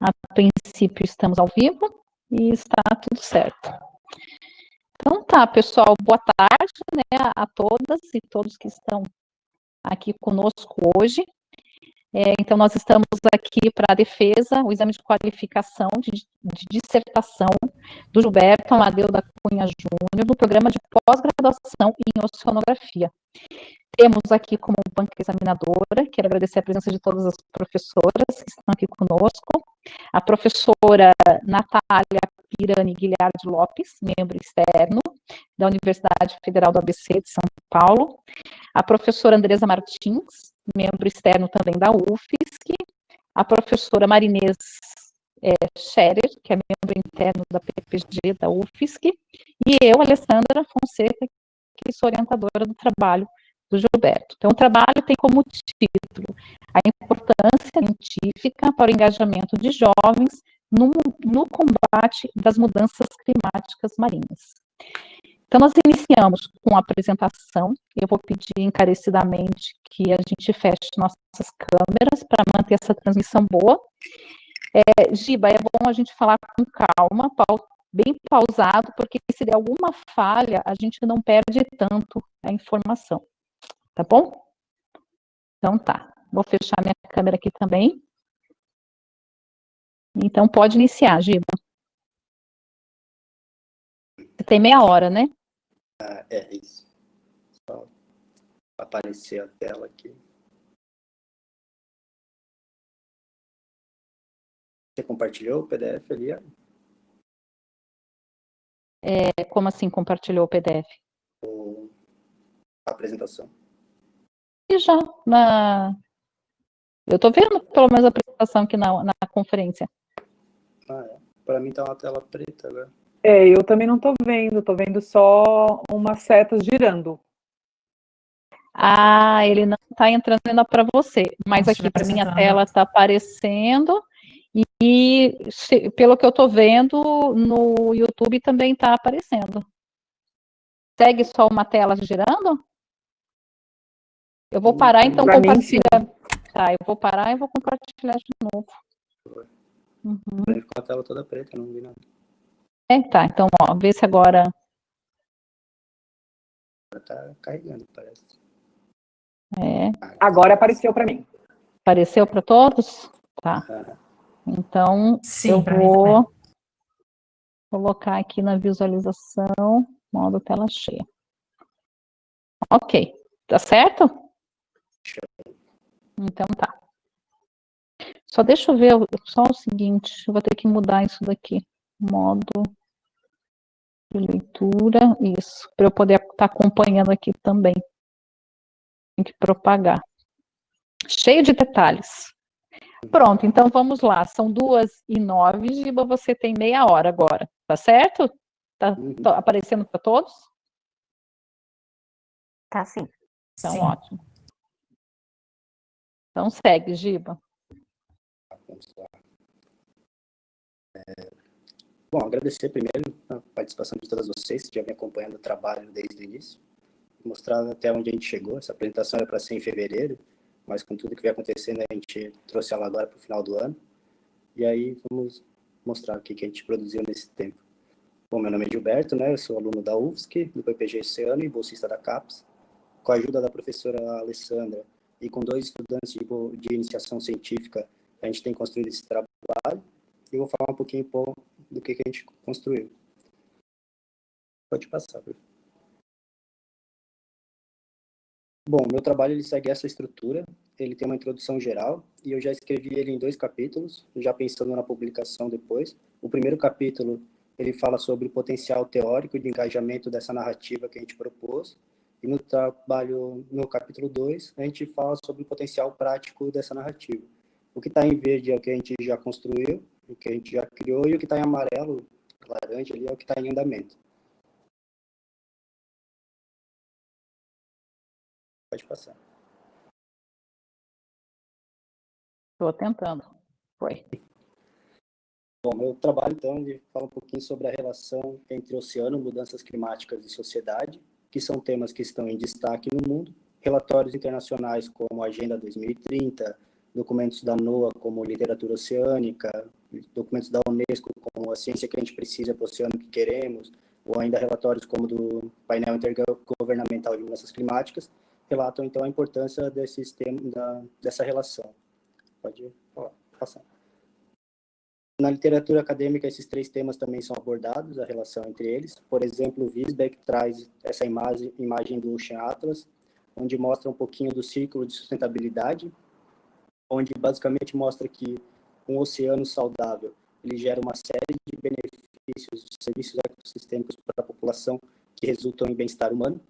A princípio estamos ao vivo e está tudo certo. Então tá, pessoal, boa tarde, né, a todas e todos que estão aqui conosco hoje. Então nós estamos aqui para a defesa, o exame de qualificação de dissertação do Gilberto Amadeu da Cunha Júnior, do programa de pós-graduação em oceanografia. Temos aqui como banca examinadora, quero agradecer a presença de todas as professoras que estão aqui conosco, a professora Natália Pirani Guilherme Lopes, membro externo da Universidade Federal do ABC de São Paulo, a professora Andresa Martins, membro externo também da UFSC, a professora Marinês Scherer, que é membro interno da PPG da UFSC, e eu, Alessandra Fonseca, que sou orientadora do trabalho do Gilberto. Então, o trabalho tem como título a importância científica para o engajamento de jovens no combate das mudanças climáticas marinhas. Então, nós iniciamos com a apresentação. Eu vou pedir encarecidamente que a gente feche nossas câmeras para manter essa transmissão boa. Giba, é bom a gente falar com calma, bem pausado, porque se der alguma falha, a gente não perde tanto a informação. Tá bom? Então tá. Vou fechar minha câmera aqui também. Então pode iniciar, Giba. Você tem meia hora, né? É isso. Só aparecer a tela aqui. Você compartilhou o PDF ali? Como assim compartilhou o PDF? A apresentação. E já, eu tô vendo pelo menos a apresentação aqui na conferência. Para mim tá uma tela preta agora. Eu também não tô vendo só umas setas girando. Ele não está entrando ainda para você, mas aqui para mim a tela está aparecendo e pelo que eu estou vendo no YouTube também está aparecendo. Segue só uma tela girando? Eu vou parar então compartilhar. Tá, eu vou parar e vou compartilhar de novo. Pra mim ficou a tela toda preta, não vi nada. Tá, então vê se agora. Tá carregando, parece. Agora apareceu para mim. Apareceu para todos? Tá. Então, sim, eu vou colocar aqui na visualização, modo tela cheia. Ok. Tá certo? Então tá. Só deixa eu ver só o seguinte, eu vou ter que mudar isso daqui. Modo de leitura, isso, para eu poder estar acompanhando aqui também. Tem que propagar. Cheio de detalhes. Pronto, então vamos lá. São 2h09, Giba, você tem meia hora agora, tá certo? Tá aparecendo para todos? Tá sim. Então, ótimo. Então segue, Giba. Vamos lá. Bom, agradecer primeiro a participação de todas vocês que já vem acompanhando o trabalho desde o início. Mostrar até onde a gente chegou. Essa apresentação era para ser em fevereiro, mas com tudo que vem acontecendo, a gente trouxe ela agora para o final do ano. E aí vamos mostrar o que a gente produziu nesse tempo. Bom, meu nome é Gilberto, né? Eu sou aluno da UFSC, do PPG Oceano e bolsista da CAPES. Com a ajuda da professora Alessandra e com 2 estudantes de iniciação científica, a gente tem construído esse trabalho. E eu vou falar um pouquinho do que a gente construiu. Pode passar, professor. Bom, meu trabalho ele segue essa estrutura. Ele tem uma introdução geral e eu já escrevi ele em 2 capítulos, já pensando na publicação depois. O primeiro capítulo ele fala sobre o potencial teórico de engajamento dessa narrativa que a gente propôs. E no trabalho, no capítulo 2, a gente fala sobre o potencial prático dessa narrativa. O que está em verde é o que a gente já construiu, o que a gente já criou, e o que está em amarelo, laranja, ali, é o que está em andamento. Pode passar. Estou tentando. Foi. Bom, meu trabalho, então, ele fala um pouquinho sobre a relação entre oceano, mudanças climáticas e sociedade, que são temas que estão em destaque no mundo. Relatórios internacionais como a Agenda 2030, documentos da NOAA como literatura oceânica, documentos da Unesco, como A Ciência que a gente precisa para o oceano que queremos, ou ainda relatórios como do painel intergovernamental de mudanças climáticas, relatam, então, a importância dessa relação. Pode passar. Na literatura acadêmica, esses 3 temas também são abordados, a relação entre eles. Por exemplo, o Wisbeck traz essa imagem do Ocean Atlas, onde mostra um pouquinho do círculo de sustentabilidade, onde basicamente mostra que um oceano saudável ele gera uma série de benefícios de serviços ecossistêmicos para a população que resultam em bem-estar humano,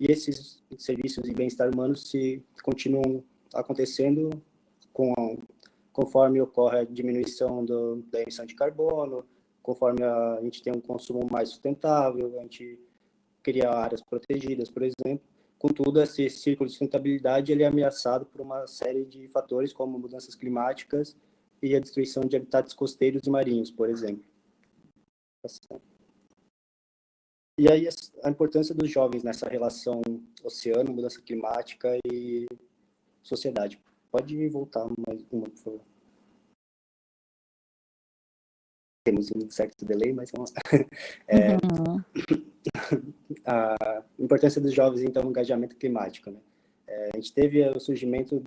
e esses serviços de bem-estar humano se continuam acontecendo conforme ocorre a diminuição da emissão de carbono, conforme a gente tem um consumo mais sustentável, a gente cria áreas protegidas, por exemplo. Contudo, esse ciclo de sustentabilidade ele é ameaçado por uma série de fatores, como mudanças climáticas e a destruição de habitats costeiros e marinhos, por exemplo. E aí a importância dos jovens nessa relação oceano, mudança climática e sociedade. Pode voltar mais uma, por favor. Temos um certo delay, mas vamos lá. A importância dos jovens, então, no engajamento climático, né? A gente teve o surgimento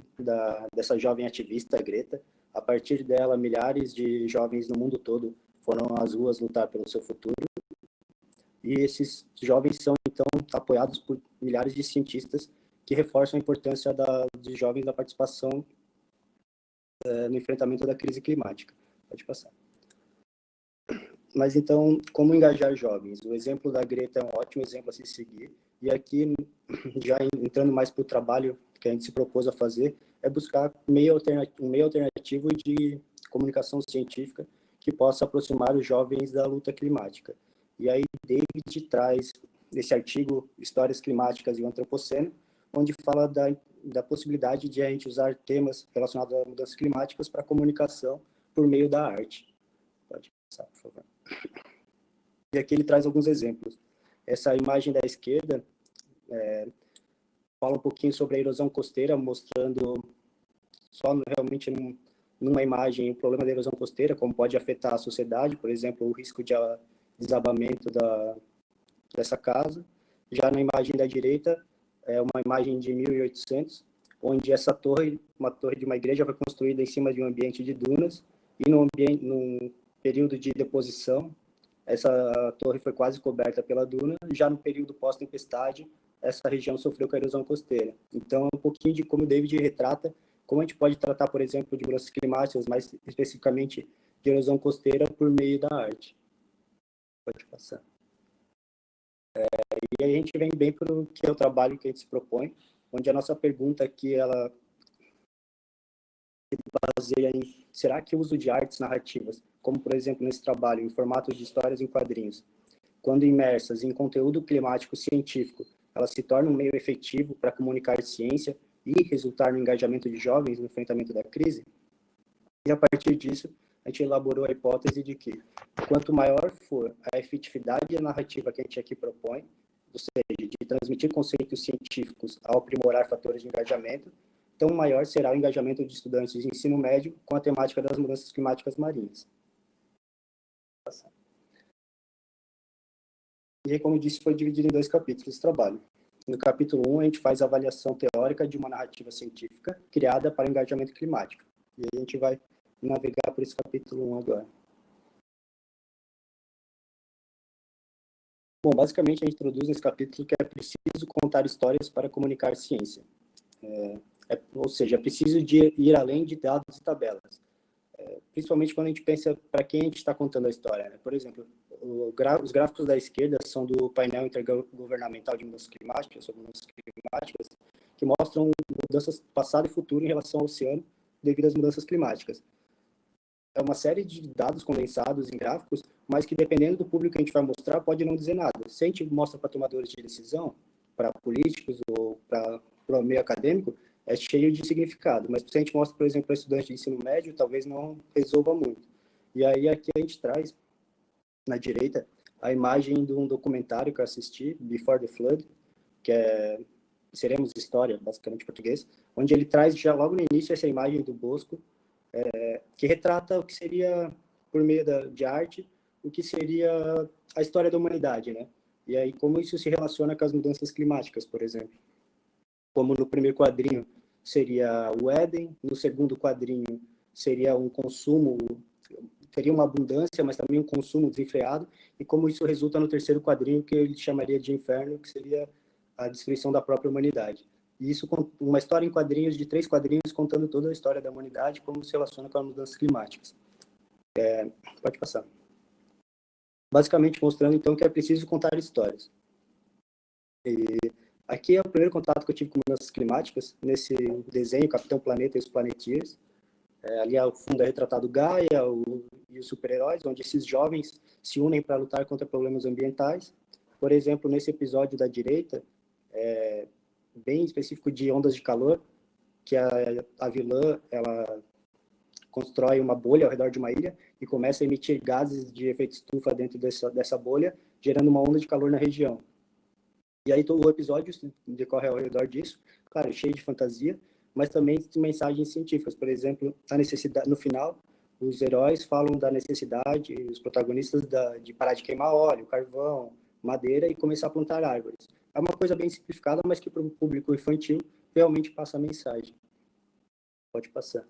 dessa jovem ativista, a Greta. A partir dela, milhares de jovens no mundo todo foram às ruas lutar pelo seu futuro. E esses jovens são, então, apoiados por milhares de cientistas que reforçam a importância de jovens na participação no enfrentamento da crise climática. Pode passar. Mas, então, como engajar jovens? O exemplo da Greta é um ótimo exemplo a se seguir. E aqui, já entrando mais para o trabalho que a gente se propôs a fazer, é buscar um meio alternativo de comunicação científica que possa aproximar os jovens da luta climática. E aí, David traz esse artigo, Histórias Climáticas e o Antropoceno, onde fala da possibilidade de a gente usar temas relacionados a mudanças climáticas para comunicação por meio da arte. Pode passar, por favor. E aqui ele traz alguns exemplos. Essa imagem da esquerda fala um pouquinho sobre a erosão costeira, mostrando só realmente numa imagem o problema da erosão costeira, como pode afetar a sociedade, por exemplo, o risco de desabamento dessa casa. Já na imagem da direita, é uma imagem de 1800, onde essa torre, uma torre de uma igreja, foi construída em cima de um ambiente de dunas, e num período de deposição, essa torre foi quase coberta pela duna. Já no período pós-tempestade, essa região sofreu com a erosão costeira. Então, é um pouquinho de como o David retrata, como a gente pode tratar, por exemplo, de mudanças climáticas, mais especificamente de erosão costeira, por meio da arte. Pode passar. E aí a gente vem bem para o que é o trabalho que a gente se propõe, onde a nossa pergunta aqui, ela se baseia em: será que o uso de artes narrativas, como por exemplo nesse trabalho, em formato de histórias em quadrinhos, quando imersas em conteúdo climático científico, elas se tornam um meio efetivo para comunicar ciência e resultar no engajamento de jovens no enfrentamento da crise? E a partir disso, a gente elaborou a hipótese de que, quanto maior for a efetividade narrativa que a gente aqui propõe, ou seja, de transmitir conceitos científicos ao aprimorar fatores de engajamento, tão maior será o engajamento de estudantes de ensino médio com a temática das mudanças climáticas marinhas. E aí, como eu disse, foi dividido em 2 capítulos de trabalho. No capítulo 1, a gente faz a avaliação teórica de uma narrativa científica criada para o engajamento climático. E aí a gente vai navegar por esse capítulo 1 agora. Bom, basicamente a gente introduz nesse capítulo que é preciso contar histórias para comunicar ciência. Ou seja, é preciso ir além de dados e tabelas. Principalmente quando a gente pensa para quem a gente está contando a história, né? Por exemplo, os gráficos da esquerda são do painel intergovernamental de mudanças climáticas, sobre mudanças climáticas, que mostram mudanças passado e futuro em relação ao oceano devido às mudanças climáticas. É uma série de dados condensados em gráficos, mas que, dependendo do público que a gente vai mostrar, pode não dizer nada. Se a gente mostra para tomadores de decisão, para políticos ou para o meio acadêmico, é cheio de significado. Mas se a gente mostra, por exemplo, para estudantes de ensino médio, talvez não resolva muito. E aí aqui a gente traz, na direita, a imagem de um documentário que eu assisti, Before the Flood, que é Seremos História, basicamente em português, onde ele traz já logo no início essa imagem do Bosco, que retrata o que seria por meio de arte, o que seria a história da humanidade, né? E aí como isso se relaciona com as mudanças climáticas, por exemplo. Como no primeiro quadrinho seria o Éden, no segundo quadrinho seria um consumo, teria uma abundância, mas também um consumo desenfreado, e como isso resulta no terceiro quadrinho, que ele chamaria de Inferno, que seria a destruição da própria humanidade. E isso com uma história em quadrinhos, de 3 quadrinhos, contando toda a história da humanidade, como se relaciona com as mudanças climáticas. Pode passar. Basicamente mostrando, então, que é preciso contar histórias. E aqui é o primeiro contato que eu tive com mudanças climáticas, nesse desenho, Capitão Planeta e os Planeteers. Ali ao fundo é retratado Gaia e os super-heróis, onde esses jovens se unem para lutar contra problemas ambientais. Por exemplo, nesse episódio da direita, bem específico de ondas de calor, que a vilã, ela constrói uma bolha ao redor de uma ilha e começa a emitir gases de efeito estufa dentro dessa bolha, gerando uma onda de calor na região. E aí todo o episódio decorre ao redor disso, claro, cheio de fantasia, mas também de mensagens científicas. Por exemplo, a necessidade, no final, os heróis falam da necessidade, os protagonistas, de parar de queimar óleo, carvão, madeira e começar a plantar árvores. É uma coisa bem simplificada, mas que para o público infantil realmente passa a mensagem. Pode passar.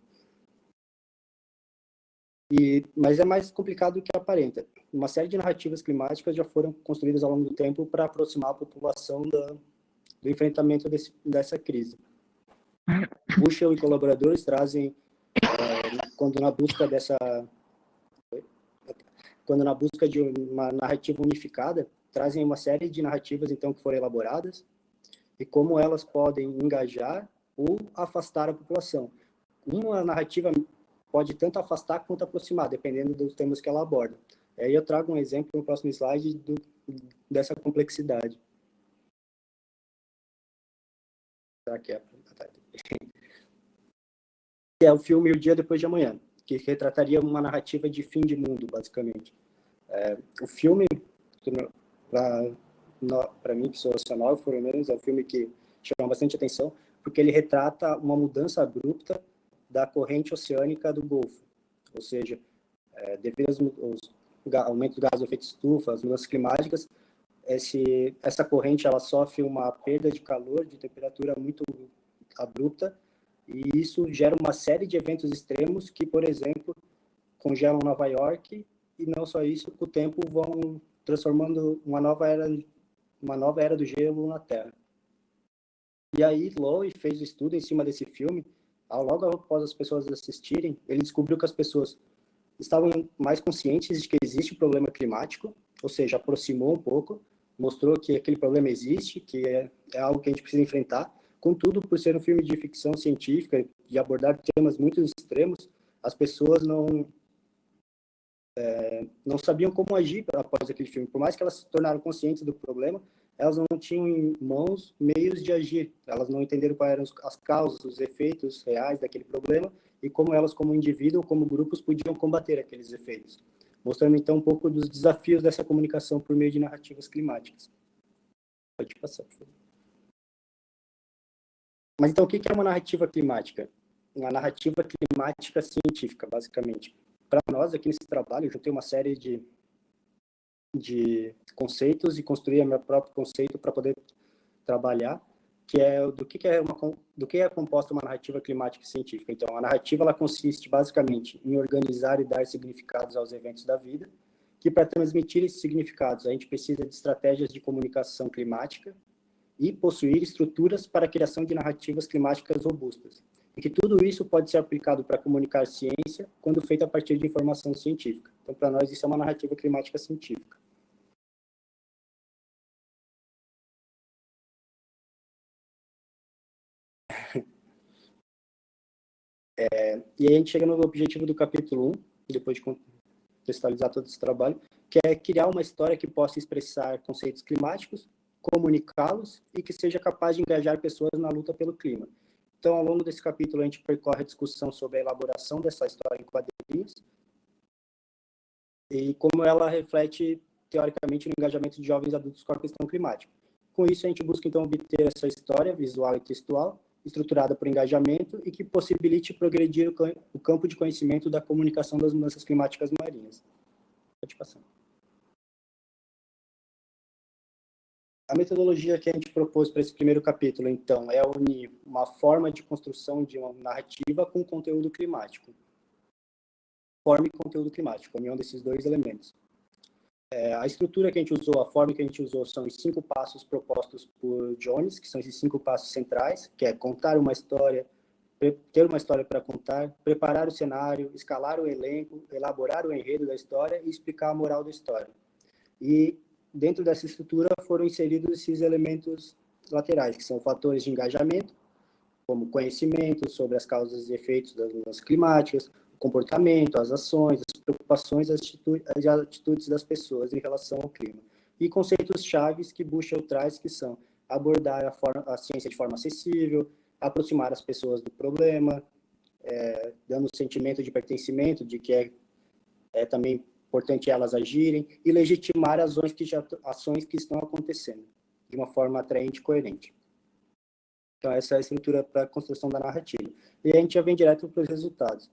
Mas é mais complicado do que aparenta. Uma série de narrativas climáticas já foram construídas ao longo do tempo para aproximar a população do enfrentamento dessa crise. Bushel e colaboradores trazem, quando na busca de uma narrativa unificada, trazem uma série de narrativas então que foram elaboradas e como elas podem engajar ou afastar a população. Uma narrativa pode tanto afastar quanto aproximar, dependendo dos temas que ela aborda. Aí eu trago um exemplo no próximo slide dessa complexidade. Será que é? Que é o filme O Dia Depois de Amanhã, que retrataria uma narrativa de fim de mundo, basicamente. O filme, para mim, que sou nacional, pelo menos, é um filme que chama bastante atenção, porque ele retrata uma mudança abrupta da corrente oceânica do Golfo. Ou seja, devido ao aumento do gás do efeito estufa, as mudanças climáticas, essa corrente ela sofre uma perda de calor, de temperatura muito abrupta, e isso gera uma série de eventos extremos que, por exemplo, congelam Nova York, e não só isso, com o tempo vão transformando uma nova era do gelo na Terra. E aí, Lowe fez o estudo em cima desse filme. Logo após as pessoas assistirem, ele descobriu que as pessoas estavam mais conscientes de que existe um problema climático, ou seja, aproximou um pouco, mostrou que aquele problema existe, que é algo que a gente precisa enfrentar. Contudo, por ser um filme de ficção científica e abordar temas muito extremos, as pessoas não sabiam como agir após aquele filme. Por mais que elas se tornaram conscientes do problema, elas não tinham em mãos meios de agir. Elas não entenderam quais eram as causas, os efeitos reais daquele problema e como elas, como indivíduo ou como grupos, podiam combater aqueles efeitos. Mostrando, então, um pouco dos desafios dessa comunicação por meio de narrativas climáticas. Pode passar, por favor. Mas, então, o que é uma narrativa climática? Uma narrativa climática científica, basicamente. Para nós, aqui nesse trabalho, eu juntei uma série de conceitos e construí o meu próprio conceito para poder trabalhar, que é do que é composta uma narrativa climática científica. Então, a narrativa ela consiste basicamente em organizar e dar significados aos eventos da vida, que para transmitir esses significados a gente precisa de estratégias de comunicação climática e possuir estruturas para a criação de narrativas climáticas robustas. E que tudo isso pode ser aplicado para comunicar ciência quando feito a partir de informação científica. Então, para nós, isso é uma narrativa climática científica. E aí a gente chega no objetivo do capítulo 1, depois de contextualizar todo esse trabalho, que é criar uma história que possa expressar conceitos climáticos, comunicá-los e que seja capaz de engajar pessoas na luta pelo clima. Então, ao longo desse capítulo, a gente percorre a discussão sobre a elaboração dessa história em quadrinhos e como ela reflete, teoricamente, o engajamento de jovens adultos com a questão climática. Com isso, a gente busca, então, obter essa história visual e textual estruturada por engajamento e que possibilite progredir o campo de conhecimento da comunicação das mudanças climáticas marinhas. Pode passar. A metodologia que a gente propôs para esse primeiro capítulo, então, é unir uma forma de construção de uma narrativa com conteúdo climático. Forma e conteúdo climático, a união desses dois elementos. A estrutura que a gente usou, a forma que a gente usou, são os 5 passos propostos por Jones, que são esses 5 passos centrais, que é contar uma história, ter uma história para contar, preparar o cenário, escalar o elenco, elaborar o enredo da história e explicar a moral da história. E dentro dessa estrutura foram inseridos esses elementos laterais, que são fatores de engajamento, como conhecimento sobre as causas e efeitos das mudanças climáticas, o comportamento, as ações, as preocupações, as atitudes das pessoas em relação ao clima. E conceitos chaves que Bushell traz, que são abordar a ciência de forma acessível, aproximar as pessoas do problema, dando um sentimento de pertencimento, de que é também importante elas agirem, e legitimar ações que estão acontecendo, de uma forma atraente e coerente. Então, essa é a estrutura para a construção da narrativa. E a gente já vem direto para os resultados.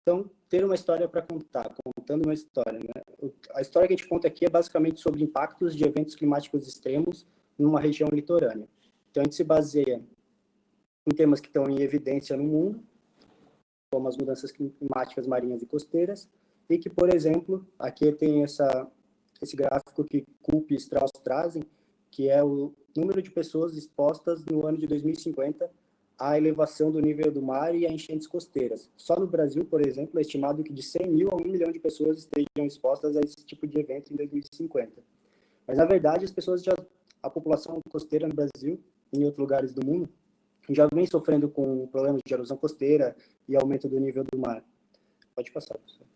Então, ter uma história para contar, contando uma história, né? A história que a gente conta aqui é basicamente sobre impactos de eventos climáticos extremos numa região litorânea. Então, a gente se baseia em temas que estão em evidência no mundo, como as mudanças climáticas marinhas e costeiras, e que, por exemplo, aqui tem esse gráfico que Kulp e Strauss trazem, que é o número de pessoas expostas no ano de 2050 à elevação do nível do mar e a enchentes costeiras. Só no Brasil, por exemplo, é estimado que de 100 mil a 1 milhão de pessoas estejam expostas a esse tipo de evento em 2050. Mas, na verdade, a população costeira no Brasil e em outros lugares do mundo já vem sofrendo com problemas de erosão costeira e aumento do nível do mar. Pode passar, professor.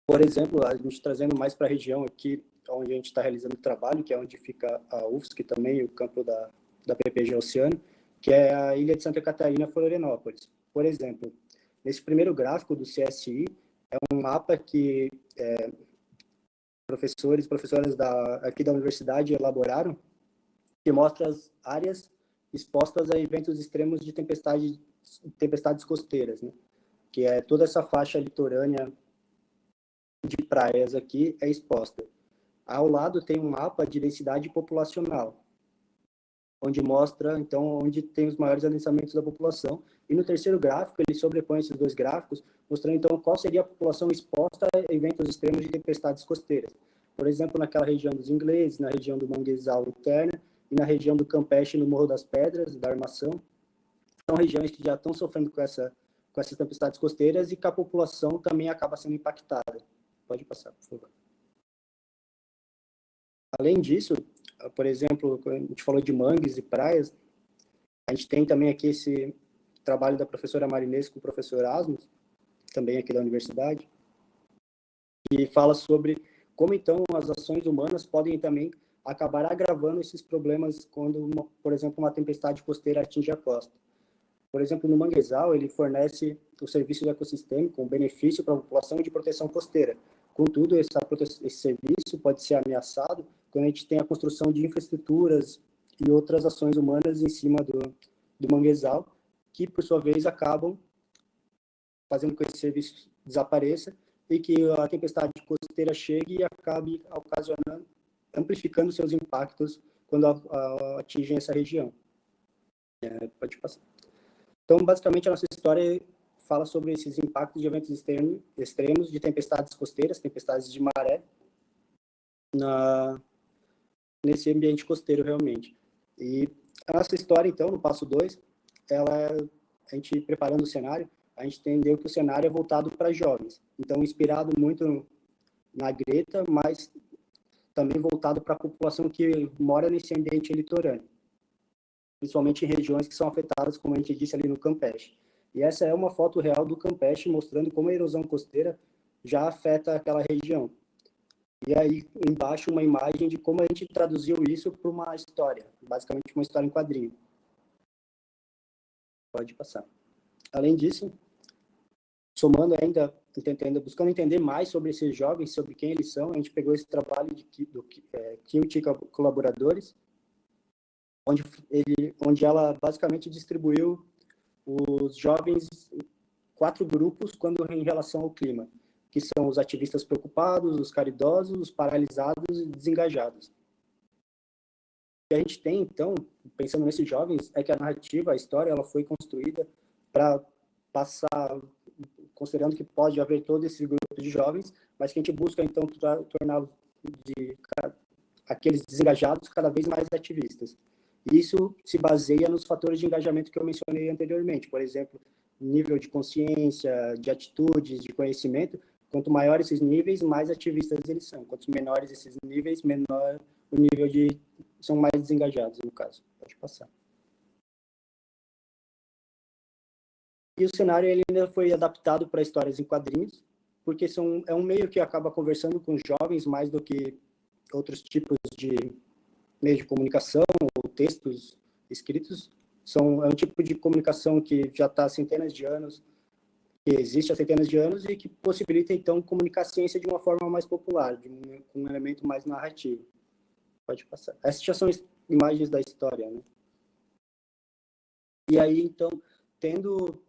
Por exemplo, a gente trazendo mais para a região aqui, onde a gente está realizando o trabalho, que é onde fica a UFSC também, o campo da PPG Oceano, que é a ilha de Santa Catarina, Florianópolis. Por exemplo, nesse primeiro gráfico do CSI, é um mapa que professores e professoras aqui da universidade elaboraram, que mostra as áreas expostas a eventos extremos de tempestades costeiras, né? Que é toda essa faixa litorânea de praias aqui é exposta. Ao lado tem um mapa de densidade populacional, onde mostra, então, onde tem os maiores alistamentos da população. E no terceiro gráfico, ele sobrepõe esses dois gráficos, mostrando, então, qual seria a população exposta a eventos extremos de tempestades costeiras. Por exemplo, naquela região dos Ingleses, na região do Manguezal Interna e na região do Campeche, no Morro das Pedras, da Armação. São regiões que já estão sofrendo com essas tempestades costeiras e que a população também acaba sendo impactada. Pode passar, por favor. Além disso, por exemplo, a gente falou de mangues e praias, a gente tem também aqui esse trabalho da professora Marinês com o professor Asmus, também aqui da universidade, que fala sobre como, então, as ações humanas podem também acabar agravando esses problemas quando, por exemplo, uma tempestade costeira atinge a costa. Por exemplo, no Manguezal, ele fornece o serviço ecossistêmico com benefício para a população de proteção costeira. Contudo, esse serviço pode ser ameaçado quando a gente tem a construção de infraestruturas e outras ações humanas em cima do manguezal, que, por sua vez, acabam fazendo com que esse serviço desapareça e que a tempestade costeira chegue e acabe amplificando seus impactos quando atingem essa região. Pode passar. Então, basicamente, a nossa história fala sobre esses impactos de eventos extremos de tempestades costeiras, tempestades de maré, nesse ambiente costeiro, realmente. E a nossa história, então, no passo 2, a gente preparando o cenário, a gente entendeu que o cenário é voltado para jovens. Então, inspirado muito na Greta, mas também voltado para a população que mora nesse ambiente litorâneo, principalmente em regiões que são afetadas, como a gente disse, ali no Campeche. E essa é uma foto real do Campeche, mostrando como a erosão costeira já afeta aquela região. E aí, embaixo, uma imagem de como a gente traduziu isso para uma história, basicamente uma história em quadrinho. Pode passar. Além disso, somando ainda, buscando entender mais sobre esses jovens, sobre quem eles são, a gente pegou esse trabalho do Kilt e colaboradores, onde ela basicamente distribuiu os jovens em 4 grupos em relação ao clima, que são os ativistas preocupados, os caridosos, os paralisados e desengajados. O que a gente tem, então, pensando nesses jovens, é que a narrativa, a história, ela foi construída para passar, considerando que pode haver todo esse grupo de jovens, mas que a gente busca, então, torná-los aqueles desengajados cada vez mais ativistas. Isso se baseia nos fatores de engajamento que eu mencionei anteriormente, por exemplo, nível de consciência, de atitudes, de conhecimento. Quanto maiores esses níveis, mais ativistas eles são. Quanto menores esses níveis, menor o nível de... são mais desengajados, no caso. Pode passar. E o cenário ele ainda foi adaptado para histórias em quadrinhos, porque é um meio que acaba conversando com jovens mais do que outros tipos de meios de comunicação ou textos escritos. É um tipo de comunicação que já está há centenas de anos, que existe há centenas de anos e que possibilita, então, comunicar a ciência de uma forma mais popular, com um elemento mais narrativo. Pode passar. Essas já são imagens da história, né? E aí, então, tendo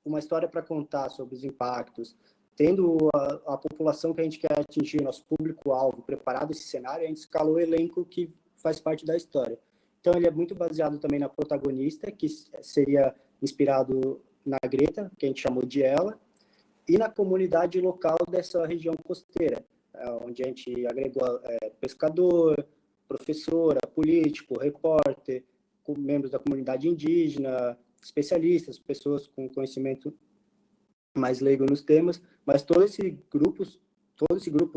uma história para contar sobre os impactos, tendo a população que a gente quer atingir, nosso público-alvo, preparado esse cenário, a gente escalou o elenco que faz parte da história. Então, ele é muito baseado também na protagonista, que seria inspirado na Greta, que a gente chamou de ela, e na comunidade local dessa região costeira, onde a gente agregou pescador, professora, político, repórter, membros da comunidade indígena, especialistas, pessoas com conhecimento mais leigo nos temas, mas todo esse grupo,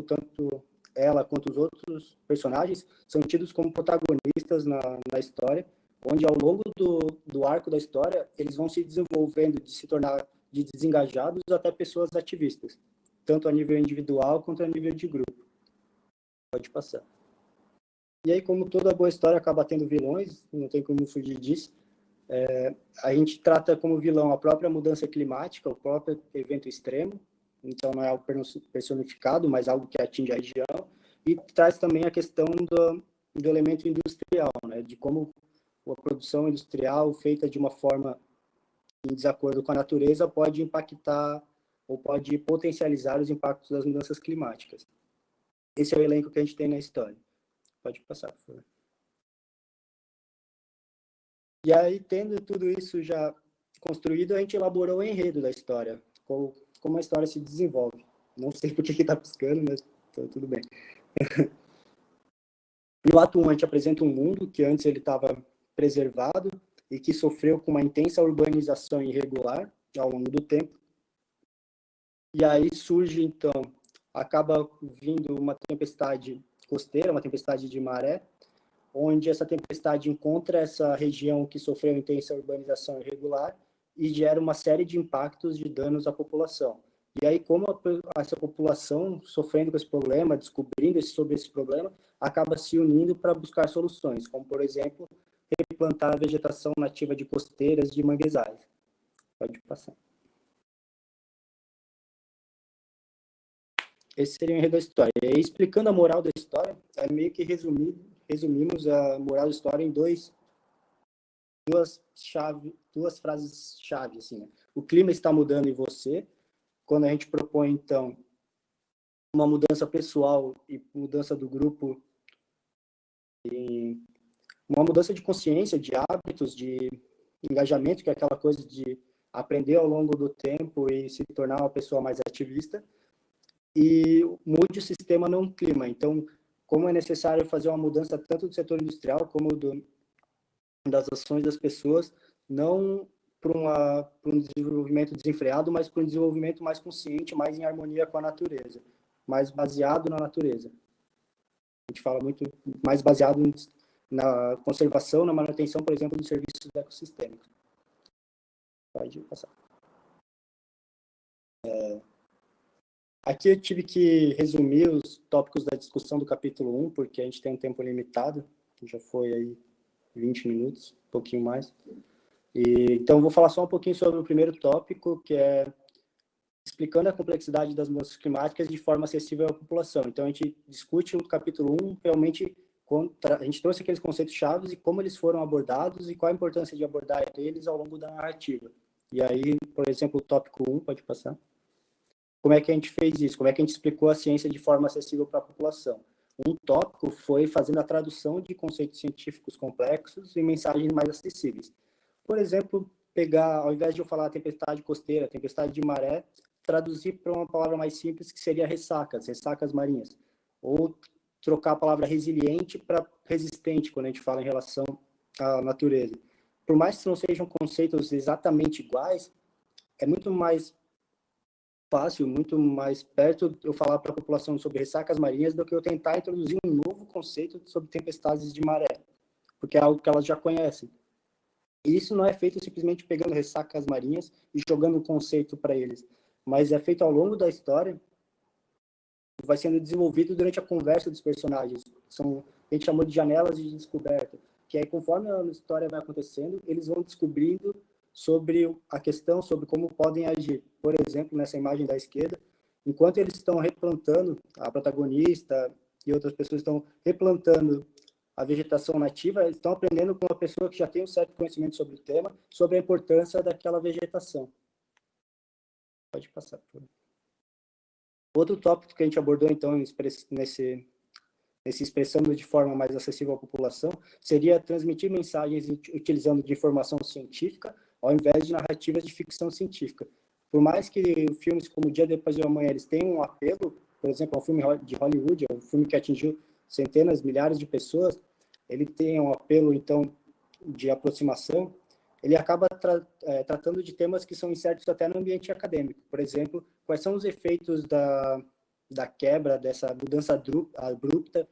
tanto ela quanto os outros personagens, são tidos como protagonistas na história, onde ao longo do arco da história, eles vão se desenvolvendo, de se tornar de desengajados até pessoas ativistas, tanto a nível individual quanto a nível de grupo. Pode passar. E aí, como toda boa história acaba tendo vilões, não tem como fugir disso, a gente trata como vilão a própria mudança climática, o próprio evento extremo, então não é algo personificado, mas algo que atinge a região, e traz também a questão do elemento industrial, né, de como a produção industrial feita de uma forma em desacordo com a natureza pode impactar ou pode potencializar os impactos das mudanças climáticas. Esse é o elenco que a gente tem na história. Pode passar, por favor. E aí, tendo tudo isso já construído, a gente elaborou o enredo da história, como a história se desenvolve. Não sei por que está piscando, mas tudo bem. No ato 1, a gente apresenta um mundo que antes ele estava preservado e que sofreu com uma intensa urbanização irregular ao longo do tempo. E aí surge, então, acaba vindo uma tempestade costeira, uma tempestade de maré, onde essa tempestade encontra essa região que sofreu intensa urbanização irregular e gera uma série de impactos de danos à população. E aí, como essa população, sofrendo com esse problema, descobrindo sobre esse problema, acaba se unindo para buscar soluções, como, por exemplo, replantar a vegetação nativa de costeiras de manguezais. Pode passar. Esse seria o enredo da história. E aí, explicando a moral da história, é meio que resumimos a moral da história em duas frases-chave. Assim, né? O clima está mudando em você. Quando a gente propõe, então, uma mudança pessoal e mudança do grupo, e uma mudança de consciência, de hábitos, de engajamento, que é aquela coisa de aprender ao longo do tempo e se tornar uma pessoa mais ativista, e mude o sistema, não o clima. Então, como é necessário fazer uma mudança tanto do setor industrial como das ações das pessoas, não para um desenvolvimento desenfreado, mas para um desenvolvimento mais consciente, mais em harmonia com a natureza, mais baseado na natureza. A gente fala muito mais baseado na conservação, na manutenção, por exemplo, dos serviços ecossistêmicos. Pode passar. Aqui eu tive que resumir os tópicos da discussão do capítulo 1, porque a gente tem um tempo limitado, já foi aí 20 minutos, um pouquinho mais. Então, eu vou falar só um pouquinho sobre o primeiro tópico, que é explicando a complexidade das mudanças climáticas de forma acessível à população. Então, a gente discute no capítulo 1 realmente a gente trouxe aqueles conceitos chaves e como eles foram abordados e qual a importância de abordar eles ao longo da narrativa. E aí, por exemplo, o tópico 1, pode passar. Como é que a gente fez isso? Como é que a gente explicou a ciência de forma acessível para a população? Um tópico foi fazendo a tradução de conceitos científicos complexos em mensagens mais acessíveis. Por exemplo, pegar, ao invés de eu falar tempestade costeira, tempestade de maré, traduzir para uma palavra mais simples que seria ressacas marinhas. Ou trocar a palavra resiliente para resistente, quando a gente fala em relação à natureza. Por mais que não sejam conceitos exatamente iguais, é muito mais fácil, muito mais perto eu falar para a população sobre ressacas marinhas do que eu tentar introduzir um novo conceito sobre tempestades de maré, porque é algo que elas já conhecem. E isso não é feito simplesmente pegando ressacas marinhas e jogando um conceito para eles, mas é feito ao longo da história, vai sendo desenvolvido durante a conversa dos personagens. A gente chamou de janelas de descoberta, que aí conforme a história vai acontecendo, eles vão descobrindo sobre a questão, sobre como podem agir. Por exemplo, nessa imagem da esquerda, enquanto eles estão replantando, a protagonista e outras pessoas estão replantando a vegetação nativa, eles estão aprendendo com uma pessoa que já tem um certo conhecimento sobre o tema, sobre a importância daquela vegetação. Pode passar, por favor. Outro tópico que a gente abordou, então, nesse expressando de forma mais acessível à população, seria transmitir mensagens utilizando de informação científica, ao invés de narrativas de ficção científica. Por mais que filmes como O Dia Depois de Amanhã eles tenham um apelo, por exemplo, é um filme de Hollywood, é um filme que atingiu centenas, milhares de pessoas, ele tem um apelo, então, de aproximação, ele acaba tratando de temas que são incertos até no ambiente acadêmico. Por exemplo, quais são os efeitos da quebra, dessa mudança abrupta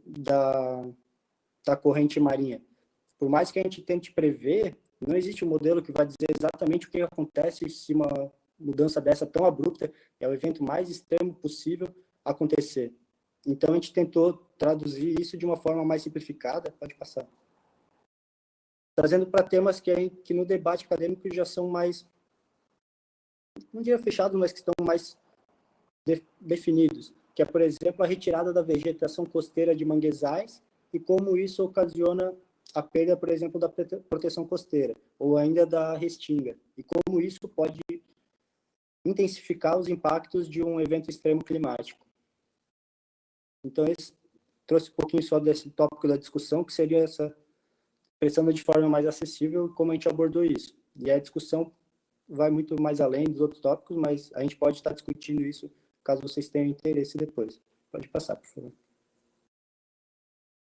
da corrente marinha. Por mais que a gente tente prever, não existe um modelo que vai dizer exatamente o que acontece se uma mudança dessa tão abrupta é o evento mais extremo possível acontecer. Então, a gente tentou traduzir isso de uma forma mais simplificada. Pode passar. Trazendo para temas que no debate acadêmico já são mais, não diria fechados, mas que estão mais definidos, que é, por exemplo, a retirada da vegetação costeira de manguezais e como isso ocasiona a perda, por exemplo, da proteção costeira, ou ainda da restinga, e como isso pode intensificar os impactos de um evento extremo climático. Então, esse trouxe um pouquinho só desse tópico da discussão, que seria essa pensando de forma mais acessível, como a gente abordou isso. E a discussão vai muito mais além dos outros tópicos, mas a gente pode estar discutindo isso caso vocês tenham interesse depois. Pode passar, por favor.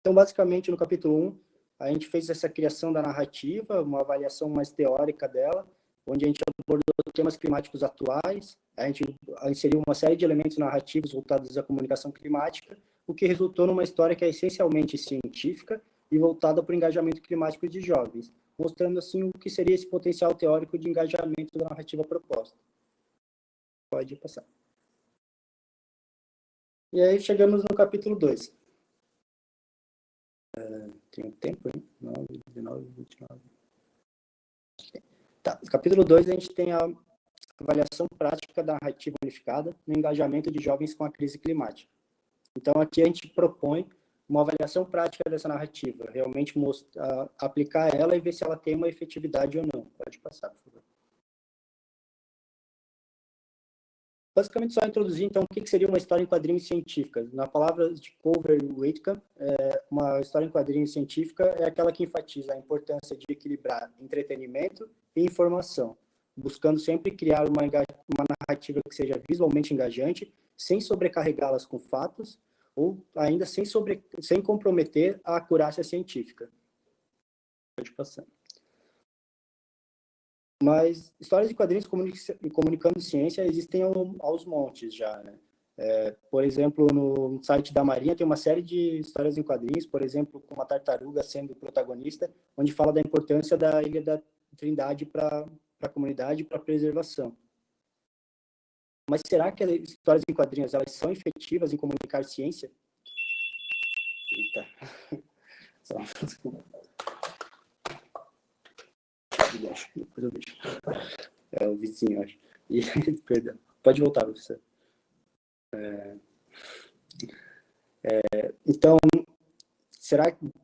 Então, basicamente, no capítulo 1, a gente fez essa criação da narrativa, uma avaliação mais teórica dela, onde a gente abordou temas climáticos atuais, a gente inseriu uma série de elementos narrativos voltados à comunicação climática, o que resultou numa história que é essencialmente científica e voltada para o engajamento climático de jovens, mostrando assim o que seria esse potencial teórico de engajamento da narrativa proposta. Pode passar. E aí chegamos no capítulo 2. Tem tempo, hein? 9, 19, 29. Tá. No capítulo 2 a gente tem a avaliação prática da narrativa unificada no engajamento de jovens com a crise climática. Então aqui a gente propõe uma avaliação prática dessa narrativa, realmente aplicar ela e ver se ela tem uma efetividade ou não. Pode passar, por favor. Basicamente, só introduzir, então, o que seria uma história em quadrinhos científica. Na palavra de Culver Whitaker, uma história em quadrinhos científica é aquela que enfatiza a importância de equilibrar entretenimento e informação, buscando sempre criar uma narrativa que seja visualmente engajante, sem sobrecarregá-las com fatos, ou ainda sem comprometer a acurácia científica. Pode passar. Mas histórias de quadrinhos comunicando ciência existem aos montes já, né? Por exemplo, no site da Marinha tem uma série de histórias em quadrinhos, por exemplo, com uma tartaruga sendo protagonista, onde fala da importância da Ilha da Trindade para a comunidade e para a preservação. Mas será que as histórias em quadrinhos elas são efetivas em comunicar ciência? Eita. Só. Depois eu deixo. É o vizinho, acho. Perdão. Pode voltar, professor. Então,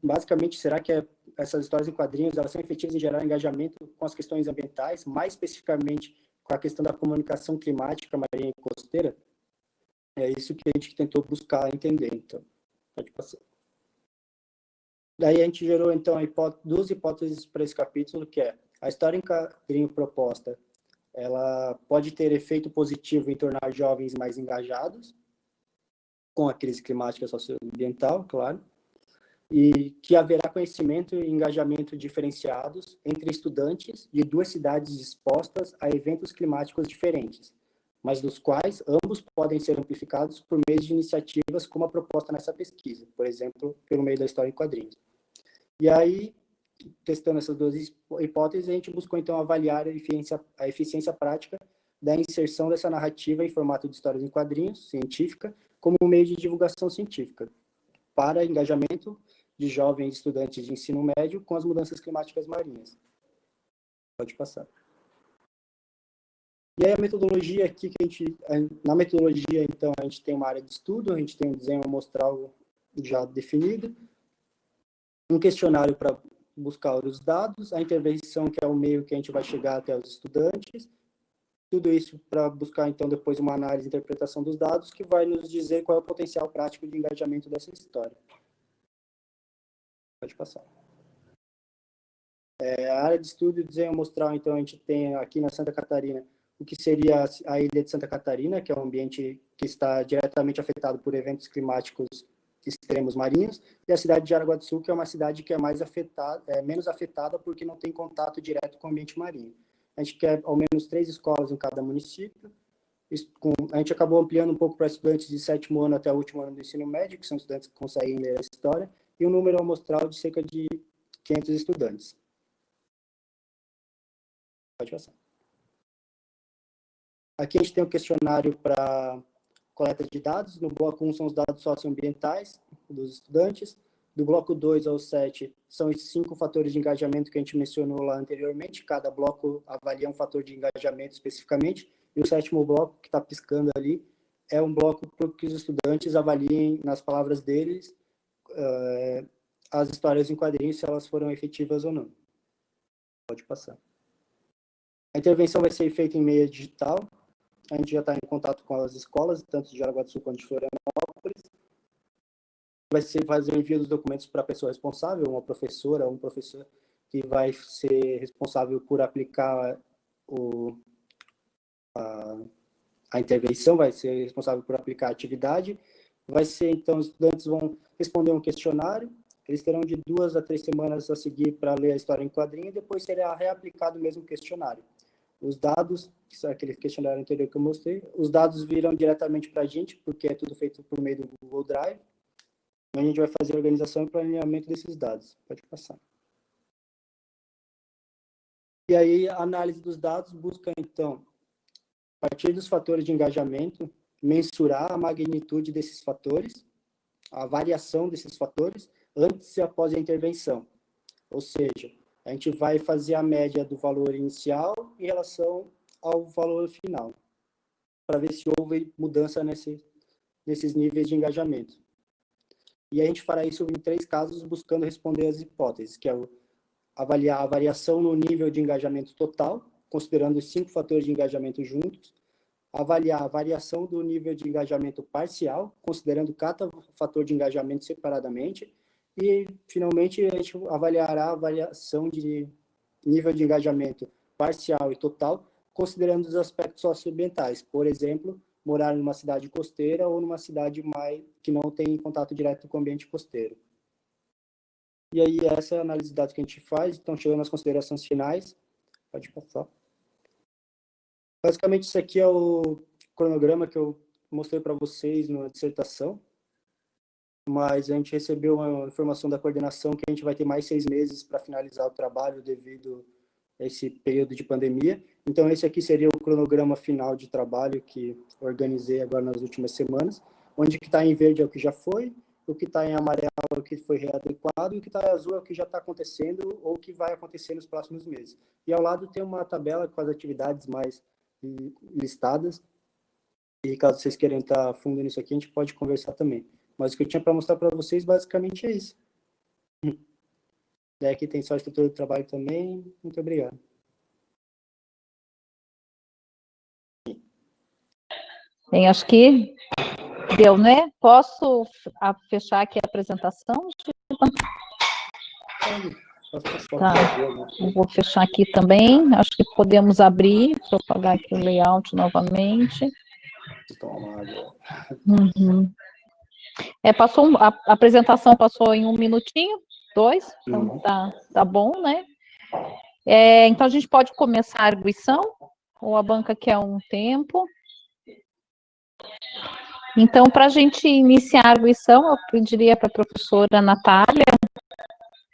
basicamente, será que essas histórias em quadrinhos elas são efetivas em gerar engajamento com as questões ambientais, mais especificamente com a questão da comunicação climática marinha e costeira? É isso que a gente tentou buscar entender, então. Pode passar. Daí a gente gerou, então, duas hipóteses para esse capítulo, que é a história em quadrinho proposta, ela pode ter efeito positivo em tornar jovens mais engajados, com a crise climática socioambiental, claro, e que haverá conhecimento e engajamento diferenciados entre estudantes de duas cidades expostas a eventos climáticos diferentes, mas dos quais ambos podem ser amplificados por meio de iniciativas como a proposta nessa pesquisa, por exemplo, pelo meio da história em quadrinhos. E aí, testando essas duas hipóteses, a gente buscou, então, avaliar a eficiência prática da inserção dessa narrativa em formato de histórias em quadrinhos, científica, como um meio de divulgação científica, para engajamento de jovens estudantes de ensino médio com as mudanças climáticas marinhas. Pode passar. E aí a metodologia aqui, na metodologia, então, a gente tem uma área de estudo, a gente tem um desenho amostral já definido, um questionário para buscar os dados, a intervenção, que é o meio que a gente vai chegar até os estudantes, tudo isso para buscar, então, depois uma análise e interpretação dos dados, que vai nos dizer qual é o potencial prático de engajamento dessa história. Pode passar. A área de estudo e desenho amostral, então, a gente tem aqui na Santa Catarina o que seria a ilha de Santa Catarina, que é um ambiente que está diretamente afetado por eventos climáticos extremos marinhos, e a cidade de Jaraguá do Sul, que é uma cidade que é menos afetada porque não tem contato direto com o ambiente marinho. A gente quer ao menos 3 escolas em cada município. A gente acabou ampliando um pouco para estudantes de 7º ano até o último ano do ensino médio, que são estudantes que conseguem ler a história, e um número amostral de cerca de 500 estudantes. Pode passar. Aqui a gente tem um questionário para coleta de dados. No bloco 1 são os dados socioambientais dos estudantes. Do bloco 2 ao 7 são os 5 fatores de engajamento que a gente mencionou lá anteriormente. Cada bloco avalia um fator de engajamento especificamente. E o 7º bloco, que está piscando ali, é um bloco para que os estudantes avaliem, nas palavras deles, as histórias em quadrinhos, se elas foram efetivas ou não. Pode passar. A intervenção vai ser feita em meio digital. A gente já está em contato com as escolas, tanto de Jaraguá do Sul quanto de Florianópolis. Vai ser fazer o envio dos documentos para a pessoa responsável, uma professora ou um professor que vai ser responsável por aplicar a intervenção, vai ser responsável por aplicar a atividade. Vai ser, então, os estudantes vão responder um questionário, eles terão de 2 a 3 semanas a seguir para ler a história em quadrinho, e depois será reaplicado o mesmo questionário. Os dados, que é aquele questionário anterior que eu mostrei, os dados viram diretamente para a gente, porque é tudo feito por meio do Google Drive. A gente vai fazer a organização e planeamento desses dados. Pode passar. E aí, a análise dos dados busca, então, a partir dos fatores de engajamento, mensurar a magnitude desses fatores, a variação desses fatores, antes e após a intervenção. Ou seja, a gente vai fazer a média do valor inicial em relação ao valor final, para ver se houve mudança nesses níveis de engajamento. E a gente fará isso em 3 casos, buscando responder as hipóteses, que é avaliar a variação no nível de engajamento total, considerando os 5 fatores de engajamento juntos, avaliar a variação do nível de engajamento parcial, considerando cada fator de engajamento separadamente, e, finalmente, a gente avaliará a variação de nível de engajamento parcial e total, considerando os aspectos socioambientais, por exemplo, morar numa cidade costeira ou numa cidade que não tem contato direto com o ambiente costeiro. E aí, essa é a análise de dados que a gente faz. Então, chegando às considerações finais, pode passar. Basicamente, isso aqui é o cronograma que eu mostrei para vocês na dissertação, mas a gente recebeu uma informação da coordenação que a gente vai ter mais 6 meses para finalizar o trabalho devido a esse período de pandemia. Então, esse aqui seria o cronograma final de trabalho que organizei agora nas últimas semanas, onde o que está em verde é o que já foi, o que está em amarelo é o que foi readequado, e o que está em azul é o que já está acontecendo ou o que vai acontecer nos próximos meses. E ao lado tem uma tabela com as atividades mais listadas, e caso vocês queiram estar a fundo nisso aqui, a gente pode conversar também. Mas o que eu tinha para mostrar para vocês basicamente é isso. Daí aqui tem só a estrutura do trabalho também. Muito obrigado. Bem, acho que deu, né? Posso fechar aqui a apresentação? Tá. Eu vou fechar aqui também. Acho que podemos abrir. Deixa eu apagar aqui o layout novamente. Uhum. Passou a apresentação passou em 1 minutinho, 2, então tá bom, né? Então a gente pode começar a arguição, ou a banca quer um tempo. Então, para a gente iniciar a arguição, eu pediria para a professora Natália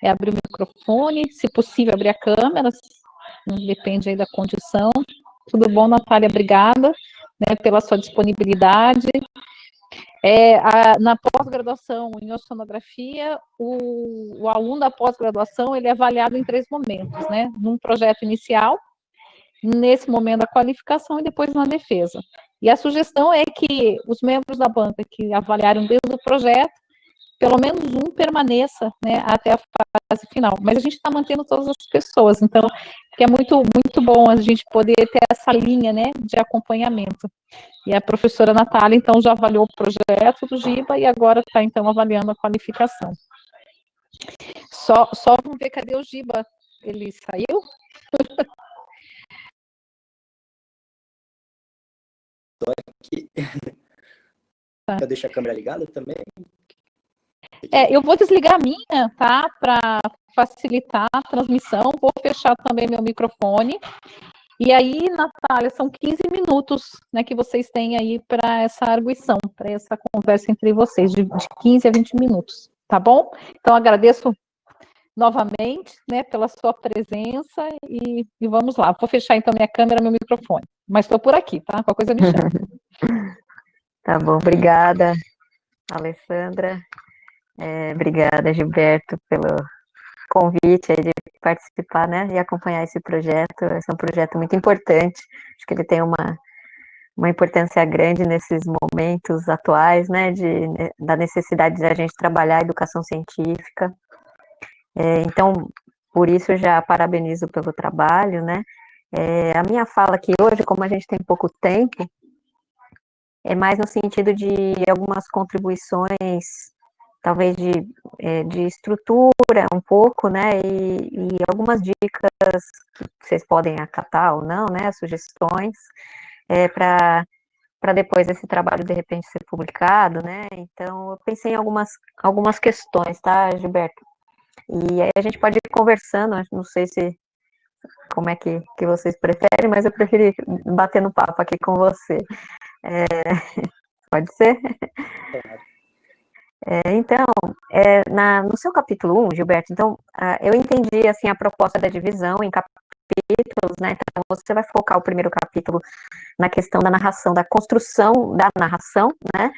abrir o microfone, se possível abrir a câmera, depende aí da condição. Tudo bom, Natália? Obrigada, né, pela sua disponibilidade. Na pós-graduação em oceanografia, o aluno da pós-graduação, ele é avaliado em 3 momentos, né? Num projeto inicial, nesse momento da qualificação e depois na defesa. E a sugestão é que os membros da banca que avaliaram desde o projeto, pelo menos um permaneça, né, até a fase final. Mas a gente está mantendo todas as pessoas, então, que é muito, muito bom a gente poder ter essa linha, né, de acompanhamento. E a professora Natália, então, já avaliou o projeto do GIBA e agora está, então, avaliando a qualificação. Só vamos ver, cadê o GIBA? Ele saiu? Eu deixo a câmera ligada também? Eu vou desligar a minha, tá? Para facilitar a transmissão. Vou fechar também meu microfone. E aí, Natália, são 15 minutos, né, que vocês têm aí para essa arguição, para essa conversa entre vocês, de 15 a 20 minutos, tá bom? Então, agradeço novamente, né, pela sua presença e vamos lá. Vou fechar, então, minha câmera, meu microfone. Mas estou por aqui, tá? Qualquer coisa me chama. Tá bom, obrigada, Alessandra. Obrigada, Gilberto, pelo convite aí de participar, né, e acompanhar esse projeto. Esse é um projeto muito importante, acho que ele tem uma importância grande nesses momentos atuais, né, da necessidade de a gente trabalhar a educação científica. Então, por isso, eu já parabenizo pelo trabalho, né. A minha fala aqui hoje, como a gente tem pouco tempo, é mais no sentido de algumas contribuições, talvez de estrutura um pouco, né, e algumas dicas que vocês podem acatar ou não, né, sugestões, para depois esse trabalho, de repente, ser publicado, né, então eu pensei em algumas questões, tá, Gilberto? E aí a gente pode ir conversando, não sei como é que vocês preferem, mas eu preferi bater no papo aqui com você. Pode ser? Então, no seu capítulo 1, Gilberto, então, eu entendi, assim, a proposta da divisão em capítulos, né, então você vai focar o primeiro capítulo na questão da narração, da construção da narração, né,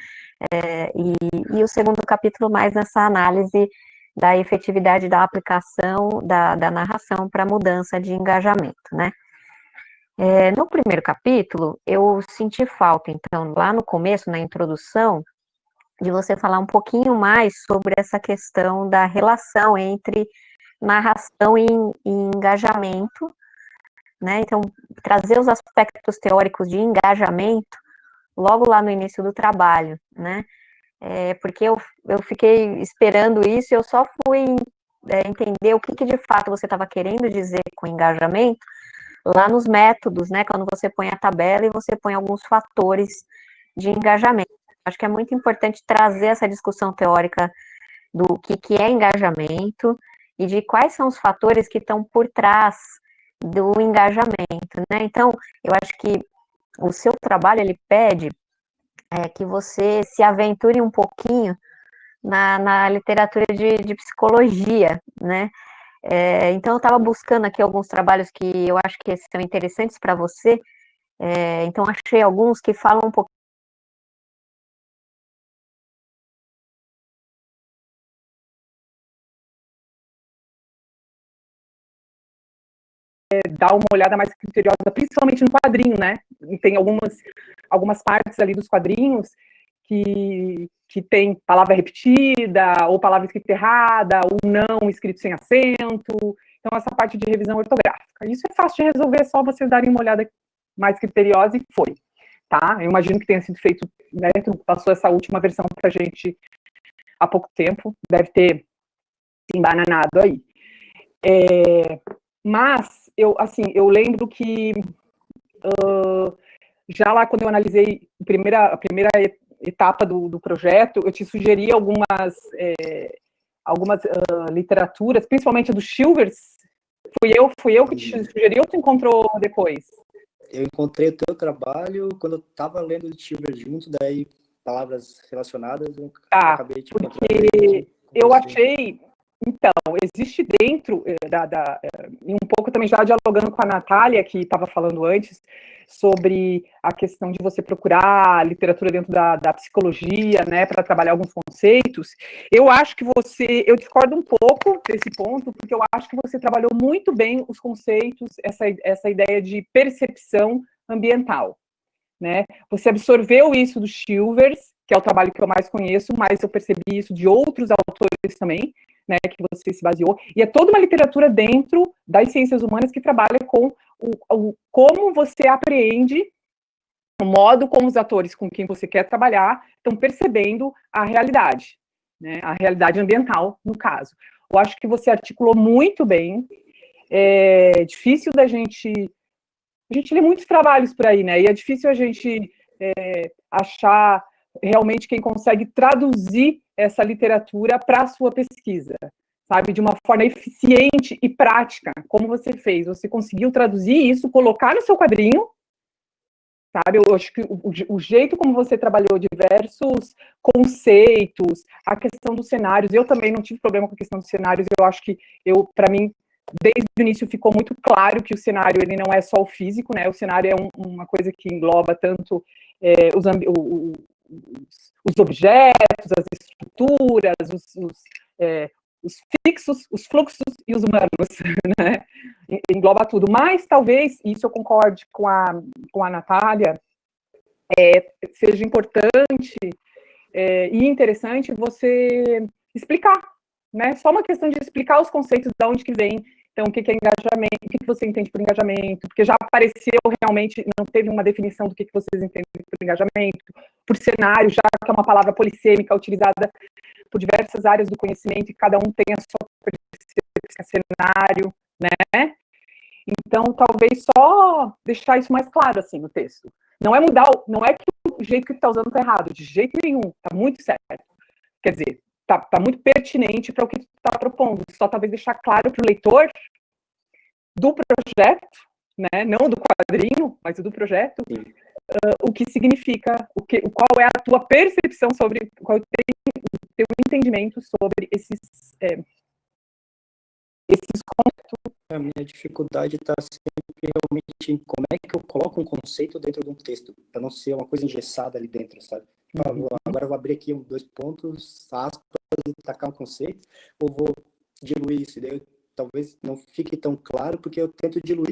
e o segundo capítulo mais nessa análise da efetividade da aplicação da narração para mudança de engajamento, né. No primeiro capítulo, eu senti falta, então, lá no começo, na introdução, de você falar um pouquinho mais sobre essa questão da relação entre narração e engajamento, né? Então, trazer os aspectos teóricos de engajamento logo lá no início do trabalho, né? Porque eu fiquei esperando isso e eu só fui entender o que de fato você estava querendo dizer com engajamento lá nos métodos, né? Quando você põe a tabela e você põe alguns fatores de engajamento. Acho que é muito importante trazer essa discussão teórica do que é engajamento e de quais são os fatores que estão por trás do engajamento, né? Então, eu acho que o seu trabalho, ele pede que você se aventure um pouquinho na literatura de psicologia, né? Então, eu estava buscando aqui alguns trabalhos que eu acho que são interessantes para você, então achei alguns que falam um pouquinho dar uma olhada mais criteriosa, principalmente no quadrinho, né? E tem algumas partes ali dos quadrinhos que que tem palavra repetida, ou palavra escrita errada, ou não escrito sem acento. Então, essa parte de revisão ortográfica. Isso é fácil de resolver, é só vocês darem uma olhada mais criteriosa e foi. Tá? Eu imagino que tenha sido feito, né, tu passou essa última versão para a gente há pouco tempo, deve ter se embananado aí. Mas, eu lembro que já lá quando eu analisei a primeira etapa do projeto, eu te sugeri algumas literaturas, principalmente do Chilvers. Fui eu que te sugeri ou tu encontrou depois? Eu encontrei o teu trabalho quando eu estava lendo o Chilvers junto, daí palavras relacionadas, eu acabei te encontrando. Porque eu achei... Então, existe dentro e um pouco também já dialogando com a Natália, que estava falando antes, sobre a questão de você procurar literatura dentro da psicologia, né, para trabalhar alguns conceitos. Eu acho que eu discordo um pouco desse ponto, porque eu acho que você trabalhou muito bem os conceitos, essa ideia de percepção ambiental, né? Você absorveu isso do Chilvers, que é o trabalho que eu mais conheço, mas eu percebi isso de outros autores também, né, que você se baseou, e é toda uma literatura dentro das ciências humanas que trabalha com como você apreende, o modo como os atores com quem você quer trabalhar estão percebendo a realidade, né, a realidade ambiental, no caso. Eu acho que você articulou muito bem, é difícil da gente... A gente lê muitos trabalhos por aí, né, e é difícil a gente achar realmente quem consegue traduzir essa literatura para a sua pesquisa, sabe, de uma forma eficiente e prática, como você fez. Você conseguiu traduzir isso, colocar no seu quadrinho, sabe, eu acho que o jeito como você trabalhou diversos conceitos, a questão dos cenários, eu também não tive problema com a questão dos cenários, eu acho que, para mim, desde o início ficou muito claro que o cenário, ele não é só o físico, né, o cenário é uma coisa que engloba tanto os objetos, as estruturas, os fixos, os fluxos e os humanos, né? Engloba tudo. Mas talvez, isso eu concorde com a Natália, seja importante e interessante você explicar, né? Só uma questão de explicar os conceitos, de onde que vem. Então, o que é engajamento, o que você entende por engajamento, porque já apareceu realmente, não teve uma definição do que vocês entendem por engajamento, por cenário, já que é uma palavra polissêmica utilizada por diversas áreas do conhecimento e cada um tem a sua percepção cenário, né? Então, talvez só deixar isso mais claro, assim, no texto. Não é mudar, não é que o jeito que tu está usando está errado, de jeito nenhum, está muito certo. Quer dizer, tá muito pertinente para o que tu está propondo. Só talvez deixar claro para o leitor do projeto, né, não do quadrinho, mas do projeto, o que significa, qual é a tua percepção sobre, qual é o teu entendimento sobre esses conceitos. A minha dificuldade está sempre realmente em como é que eu coloco um conceito dentro de um texto, para não ser uma coisa engessada ali dentro, sabe? Agora eu vou abrir aqui 2 pontos, aspas, e tacar um conceito, ou vou diluir isso, daí talvez não fique tão claro, porque eu tento diluir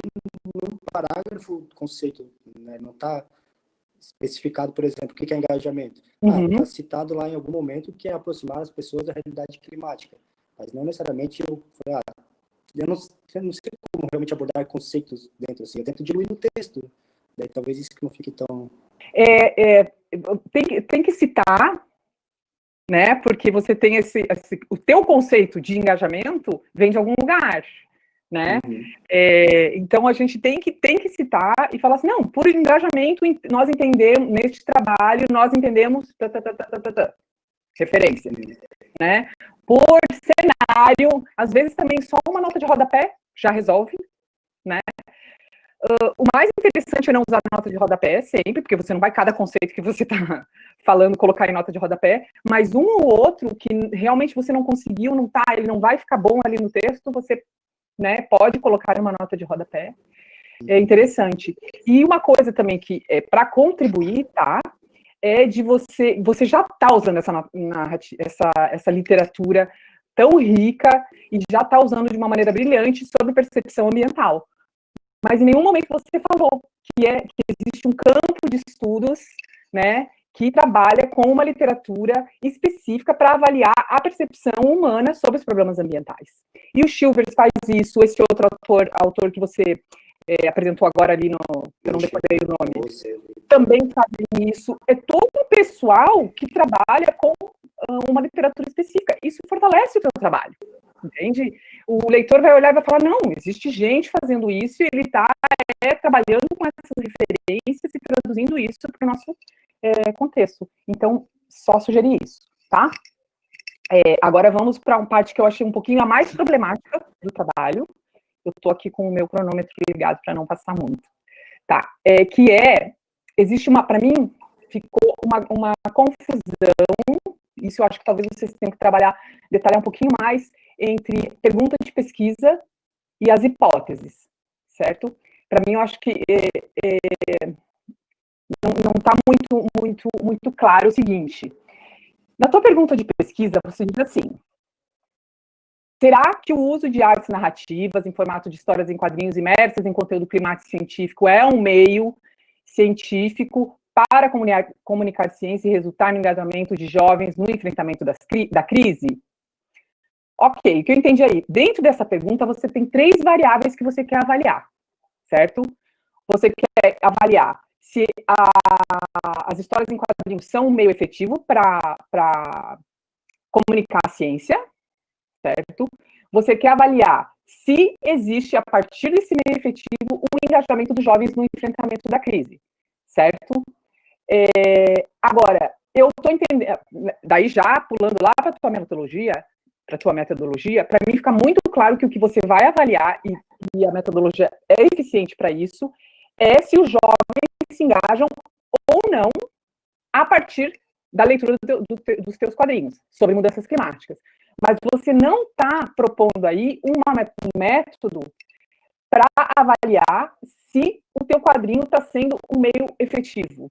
num parágrafo o conceito, né? Não está especificado, por exemplo, o que é engajamento. Está citado lá em algum momento que é aproximar as pessoas da realidade climática, mas não necessariamente eu não sei como realmente abordar conceitos dentro, assim, eu tento diluir no texto, daí talvez isso que não fique tão... Tem que citar, né, porque você tem o teu conceito de engajamento vem de algum lugar, né, então a gente tem que citar e falar assim, não, por engajamento, nós entendemos, neste trabalho, nós entendemos, referência, né, por cenário, às vezes também só uma nota de rodapé já resolve, né. O mais interessante é não usar nota de rodapé sempre, porque você não vai cada conceito que você está falando colocar em nota de rodapé, mas um ou outro que realmente você não conseguiu, ele não vai ficar bom ali no texto, você, né, pode colocar uma nota de rodapé. É interessante. E uma coisa também que é para contribuir, tá? É de você já está usando essa literatura tão rica e já está usando de uma maneira brilhante sobre percepção ambiental. Mas em nenhum momento você falou que existe um campo de estudos, né, que trabalha com uma literatura específica para avaliar a percepção humana sobre os problemas ambientais. E o Chilvers faz isso, esse outro autor que você apresentou agora ali, eu não decorei o nome, também faz isso. É todo um pessoal que trabalha com uma literatura específica. Isso fortalece o teu trabalho, entende? O leitor vai olhar e vai falar, não, existe gente fazendo isso e ele está trabalhando com essas referências e traduzindo isso para o nosso contexto. Então, só sugerir isso, tá? Agora vamos para uma parte que eu achei um pouquinho a mais problemática do trabalho. Eu estou aqui com o meu cronômetro ligado para não passar muito. Tá? Existe para mim, ficou uma confusão, isso eu acho que talvez vocês tenham que detalhar um pouquinho mais, entre pergunta de pesquisa e as hipóteses, certo? Para mim, eu acho que não está muito claro o seguinte. Na tua pergunta de pesquisa, você diz assim: será que o uso de artes narrativas em formato de histórias em quadrinhos imersas em conteúdo climático científico é um meio científico para comunicar ciência e resultar no engajamento de jovens no enfrentamento da crise? Ok, o que eu entendi aí? Dentro dessa pergunta, você tem 3 variáveis que você quer avaliar, certo? Você quer avaliar se as histórias em quadrinhos são um meio efetivo para comunicar a ciência, certo? Você quer avaliar se existe, a partir desse meio efetivo, um engajamento dos jovens no enfrentamento da crise, certo? Agora, eu estou entendendo, daí já pulando lá para a tua metodologia, para mim fica muito claro que o que você vai avaliar, e a metodologia é eficiente para isso, é se os jovens se engajam ou não a partir da leitura dos teus quadrinhos sobre mudanças climáticas. Mas você não está propondo aí um método para avaliar se o teu quadrinho está sendo um meio efetivo.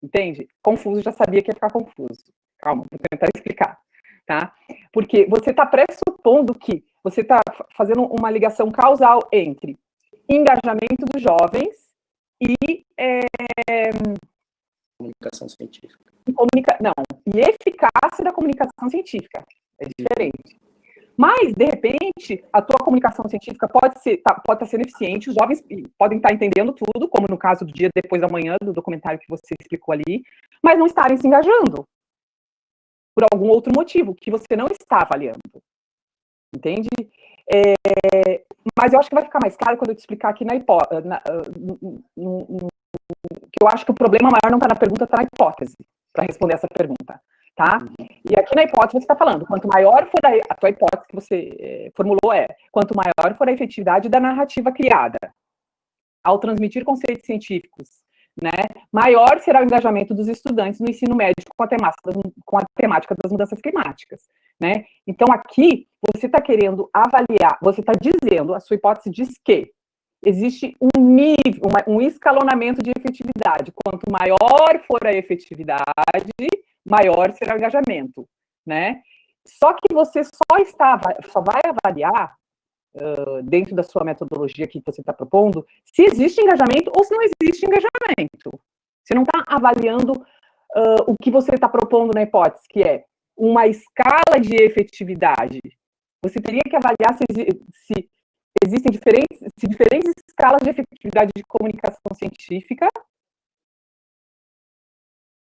Entende? Confuso, já sabia que ia ficar confuso. Calma, vou tentar explicar. Tá? Porque você está pressupondo que você está fazendo uma ligação causal entre engajamento dos jovens e comunicação científica. E eficácia da comunicação científica. É diferente. Mas, de repente, a tua comunicação científica pode estar sendo eficiente, os jovens podem estar entendendo tudo, como no caso do Dia Depois da Manhã, do documentário que você explicou ali, mas não estarem se engajando por algum outro motivo que você não está avaliando. Entende? Mas eu acho que vai ficar mais claro quando eu te explicar aqui que eu acho que o problema maior não está na pergunta, está na hipótese, para responder essa pergunta, tá? E aqui na hipótese você está falando, quanto maior for a tua hipótese que você formulou quanto maior for a efetividade da narrativa criada ao transmitir conceitos científicos, né, maior será o engajamento dos estudantes no ensino médio com a temática das mudanças climáticas, né? Então aqui você está querendo avaliar, você está dizendo, a sua hipótese diz que existe um nível, um escalonamento de efetividade. Quanto maior for a efetividade, maior será o engajamento, né? Só que você só vai avaliar, dentro da sua metodologia que você está propondo, se existe engajamento ou se não existe engajamento. Você não está avaliando o que você está propondo na hipótese, que é uma escala de efetividade. Você teria que avaliar se existem diferentes escalas de efetividade de comunicação científica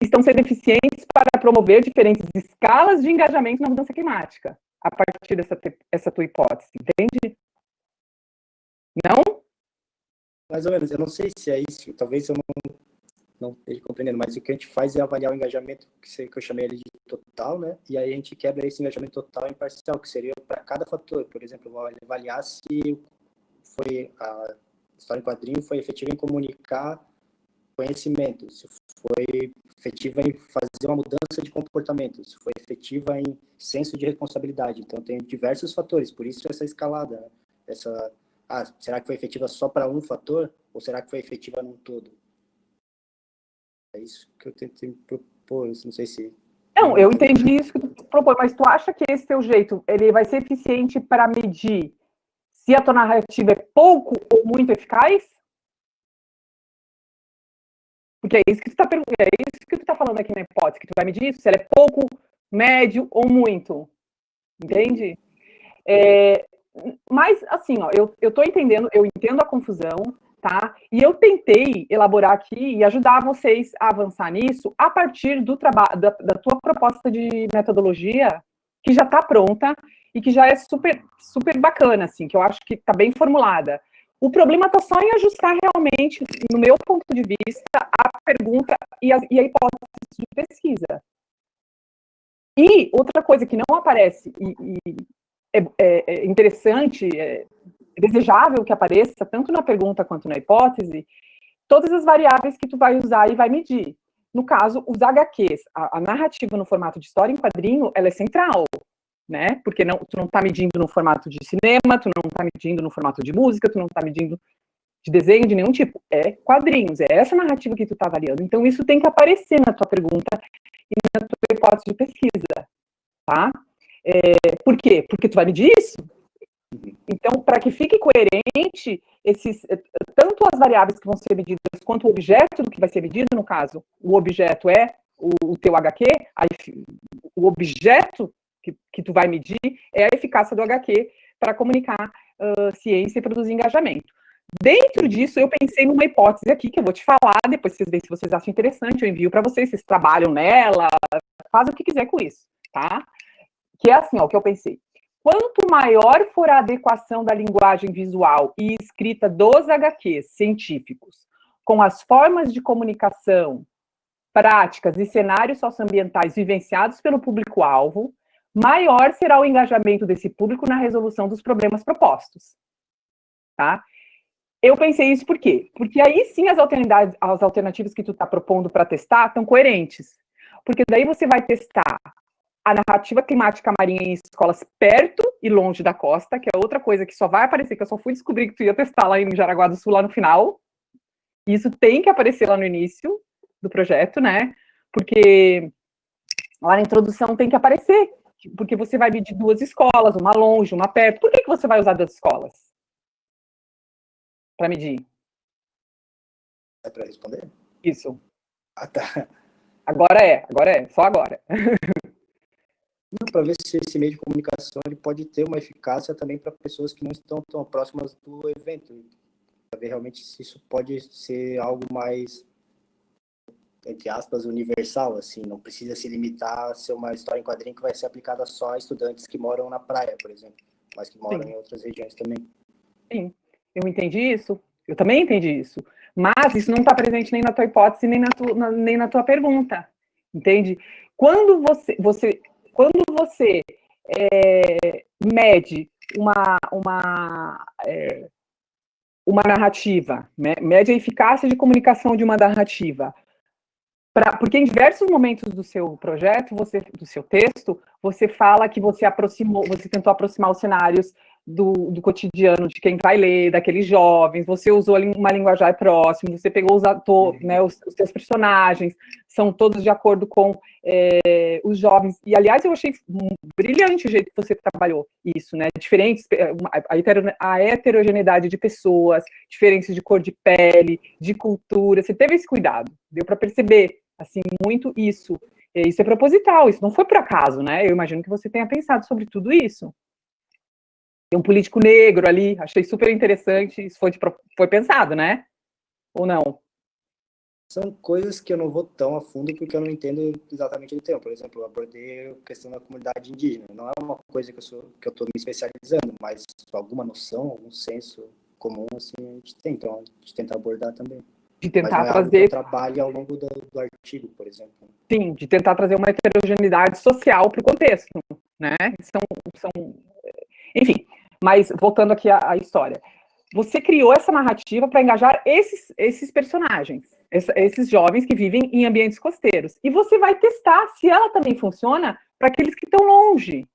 estão sendo eficientes para promover diferentes escalas de engajamento na mudança climática, a partir dessa tua hipótese, entende? Não? Mais ou menos, eu não sei se é isso, talvez eu não esteja compreendendo, mas o que a gente faz é avaliar o engajamento, que eu chamei ali de total, né? E aí a gente quebra esse engajamento total em parcial, que seria para cada fator. Por exemplo, eu vou avaliar se a história em quadrinho foi efetiva em comunicar conhecimento, se foi efetiva em fazer uma mudança de comportamento, se foi efetiva em senso de responsabilidade. Então, tem diversos fatores, por isso essa escalada, né? Será que foi efetiva só para um fator, ou será que foi efetiva num todo? É isso que eu tentei propor, não sei se... Não, eu entendi isso que tu propõe, mas tu acha que esse teu jeito, ele vai ser eficiente para medir se a tua narrativa é pouco ou muito eficaz? Porque é isso que tu tá falando aqui na hipótese, que tu vai medir isso, se ela é pouco, médio ou muito. Entende? Mas, assim, ó, eu tô entendendo, eu entendo a confusão, tá? E eu tentei elaborar aqui e ajudar vocês a avançar nisso a partir do trabalho, da tua proposta de metodologia, que já está pronta e que já é super, super bacana, assim, que eu acho que está bem formulada. O problema está só em ajustar realmente, no meu ponto de vista, a pergunta e a hipótese de pesquisa. E outra coisa que não aparece, e é interessante, é desejável que apareça, tanto na pergunta quanto na hipótese, todas as variáveis que tu vai usar e vai medir. No caso, os HQs, a narrativa no formato de história em quadrinho, ela é central, né? Porque tu não está medindo no formato de cinema, tu não está medindo no formato de música, tu não está medindo de desenho de nenhum tipo. É quadrinhos, é essa narrativa que tu está avaliando. Então, isso tem que aparecer na tua pergunta e na tua hipótese de pesquisa, tá? Por quê? Porque tu vai medir isso. Então, para que fique coerente, tanto as variáveis que vão ser medidas, quanto o objeto do que vai ser medido, no caso, o objeto é o teu HQ, o objeto que tu vai medir é a eficácia do HQ para comunicar ciência e produzir engajamento. Dentro disso, eu pensei numa hipótese aqui, que eu vou te falar, depois vocês veem se vocês acham interessante, eu envio para vocês, vocês trabalham nela, fazem o que quiser com isso, tá? Que é assim, ó, o que eu pensei. Quanto maior for a adequação da linguagem visual e escrita dos HQs científicos com as formas de comunicação, práticas e cenários socioambientais vivenciados pelo público-alvo, maior será o engajamento desse público na resolução dos problemas propostos. Tá? Eu pensei isso por quê? Porque aí sim as alternativas que tu está propondo para testar estão coerentes. Porque daí você vai testar a narrativa climática marinha em escolas perto e longe da costa, que é outra coisa que só vai aparecer, que eu só fui descobrir que tu ia testar lá em Jaraguá do Sul, lá no final. Isso tem que aparecer lá no início do projeto, né? Porque lá na introdução tem que aparecer, porque você vai medir 2 escolas, uma longe, uma perto. Por que você vai usar 2 escolas para medir? É para responder? Isso. Ah, tá. Agora é, só agora. Para ver se esse meio de comunicação ele pode ter uma eficácia também para pessoas que não estão tão próximas do evento, para ver realmente se isso pode ser algo mais, entre aspas, universal, assim, não precisa se limitar a ser uma história em quadrinho que vai ser aplicada só a estudantes que moram na praia, por exemplo, mas que moram em outras regiões também. Sim, eu entendi isso, eu também entendi isso, mas isso não está presente nem na tua hipótese, nem na tua pergunta, entende? Quando você mede uma narrativa, mede a eficácia de comunicação de uma narrativa, porque em diversos momentos do seu projeto, do seu texto, você fala que você tentou aproximar os cenários do cotidiano de quem vai ler, daqueles jovens, você usou uma linguajar próxima, você pegou os teus personagens, são todos de acordo com os jovens, e aliás eu achei brilhante o jeito que você trabalhou isso, né, diferentes, a heterogeneidade de pessoas, diferenças de cor de pele, de cultura, você teve esse cuidado, deu para perceber, assim, muito isso é proposital, isso não foi por acaso, né, eu imagino que você tenha pensado sobre tudo isso. Tem um político negro ali, achei super interessante, isso foi pensado, né? Ou não? São coisas que eu não vou tão a fundo porque eu não entendo exatamente do tema. Por exemplo, eu abordei a questão da comunidade indígena. Não é uma coisa que eu estou me especializando, mas alguma noção, algum senso comum, assim, a gente tem. Então, a gente tenta abordar também. De tentar mas não é trazer... algo que eu trabalhe ao longo do artigo, por exemplo. Sim, de tentar trazer uma heterogeneidade social para o contexto, né? Enfim, mas voltando aqui à história. Você criou essa narrativa para engajar esses personagens, esses jovens que vivem em ambientes costeiros. E você vai testar se ela também funciona para aqueles que estão longe.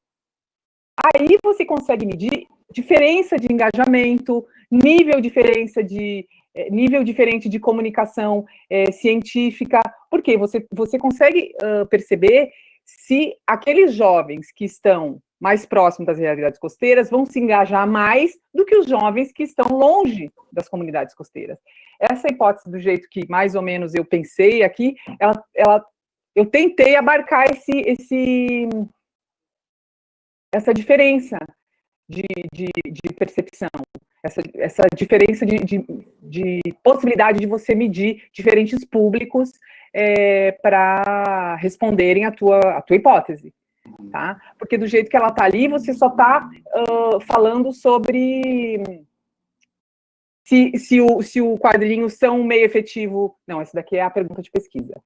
Aí você consegue medir diferença de engajamento, nível diferente de comunicação científica, porque você consegue perceber se aqueles jovens que estão mais próximos das realidades costeiras vão se engajar mais do que os jovens que estão longe das comunidades costeiras. Essa hipótese, do jeito que mais ou menos eu pensei aqui, eu tentei abarcar essa diferença de percepção, essa diferença de possibilidade de você medir diferentes públicos para responderem a tua hipótese. Tá? Porque do jeito que ela está ali, você só está falando sobre se o quadrinho são um meio efetivo. Não, essa daqui é a pergunta de pesquisa.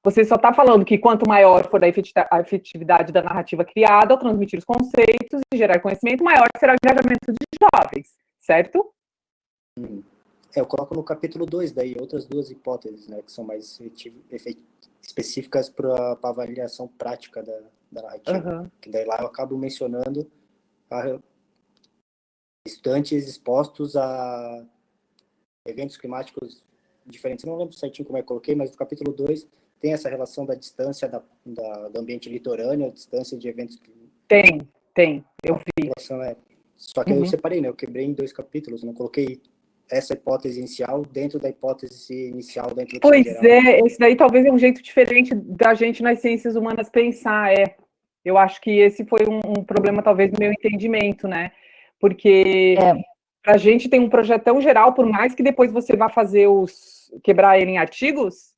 Você só está falando que quanto maior for a efetividade da narrativa criada ao transmitir os conceitos e gerar conhecimento, maior será o engajamento de jovens, certo? Eu coloco no capítulo 2 daí outras duas hipóteses, né, que são mais específicas para a avaliação prática da narrativa. Que daí lá eu acabo mencionando estudantes expostos a eventos climáticos diferentes. Eu não lembro certinho como é que eu coloquei, mas no capítulo 2 tem essa relação da distância do ambiente litorâneo, a distância de eventos... Tem, eu vi. Só que eu separei, né? Eu quebrei em 2 capítulos, não coloquei essa hipótese inicial dentro da hipótese inicial dentro do Pois geral. Esse daí talvez é um jeito diferente da gente nas ciências humanas pensar, Eu acho que esse foi um problema, talvez, do meu entendimento, né? Porque a gente tem um projetão geral, por mais que depois você vá quebrar ele em artigos,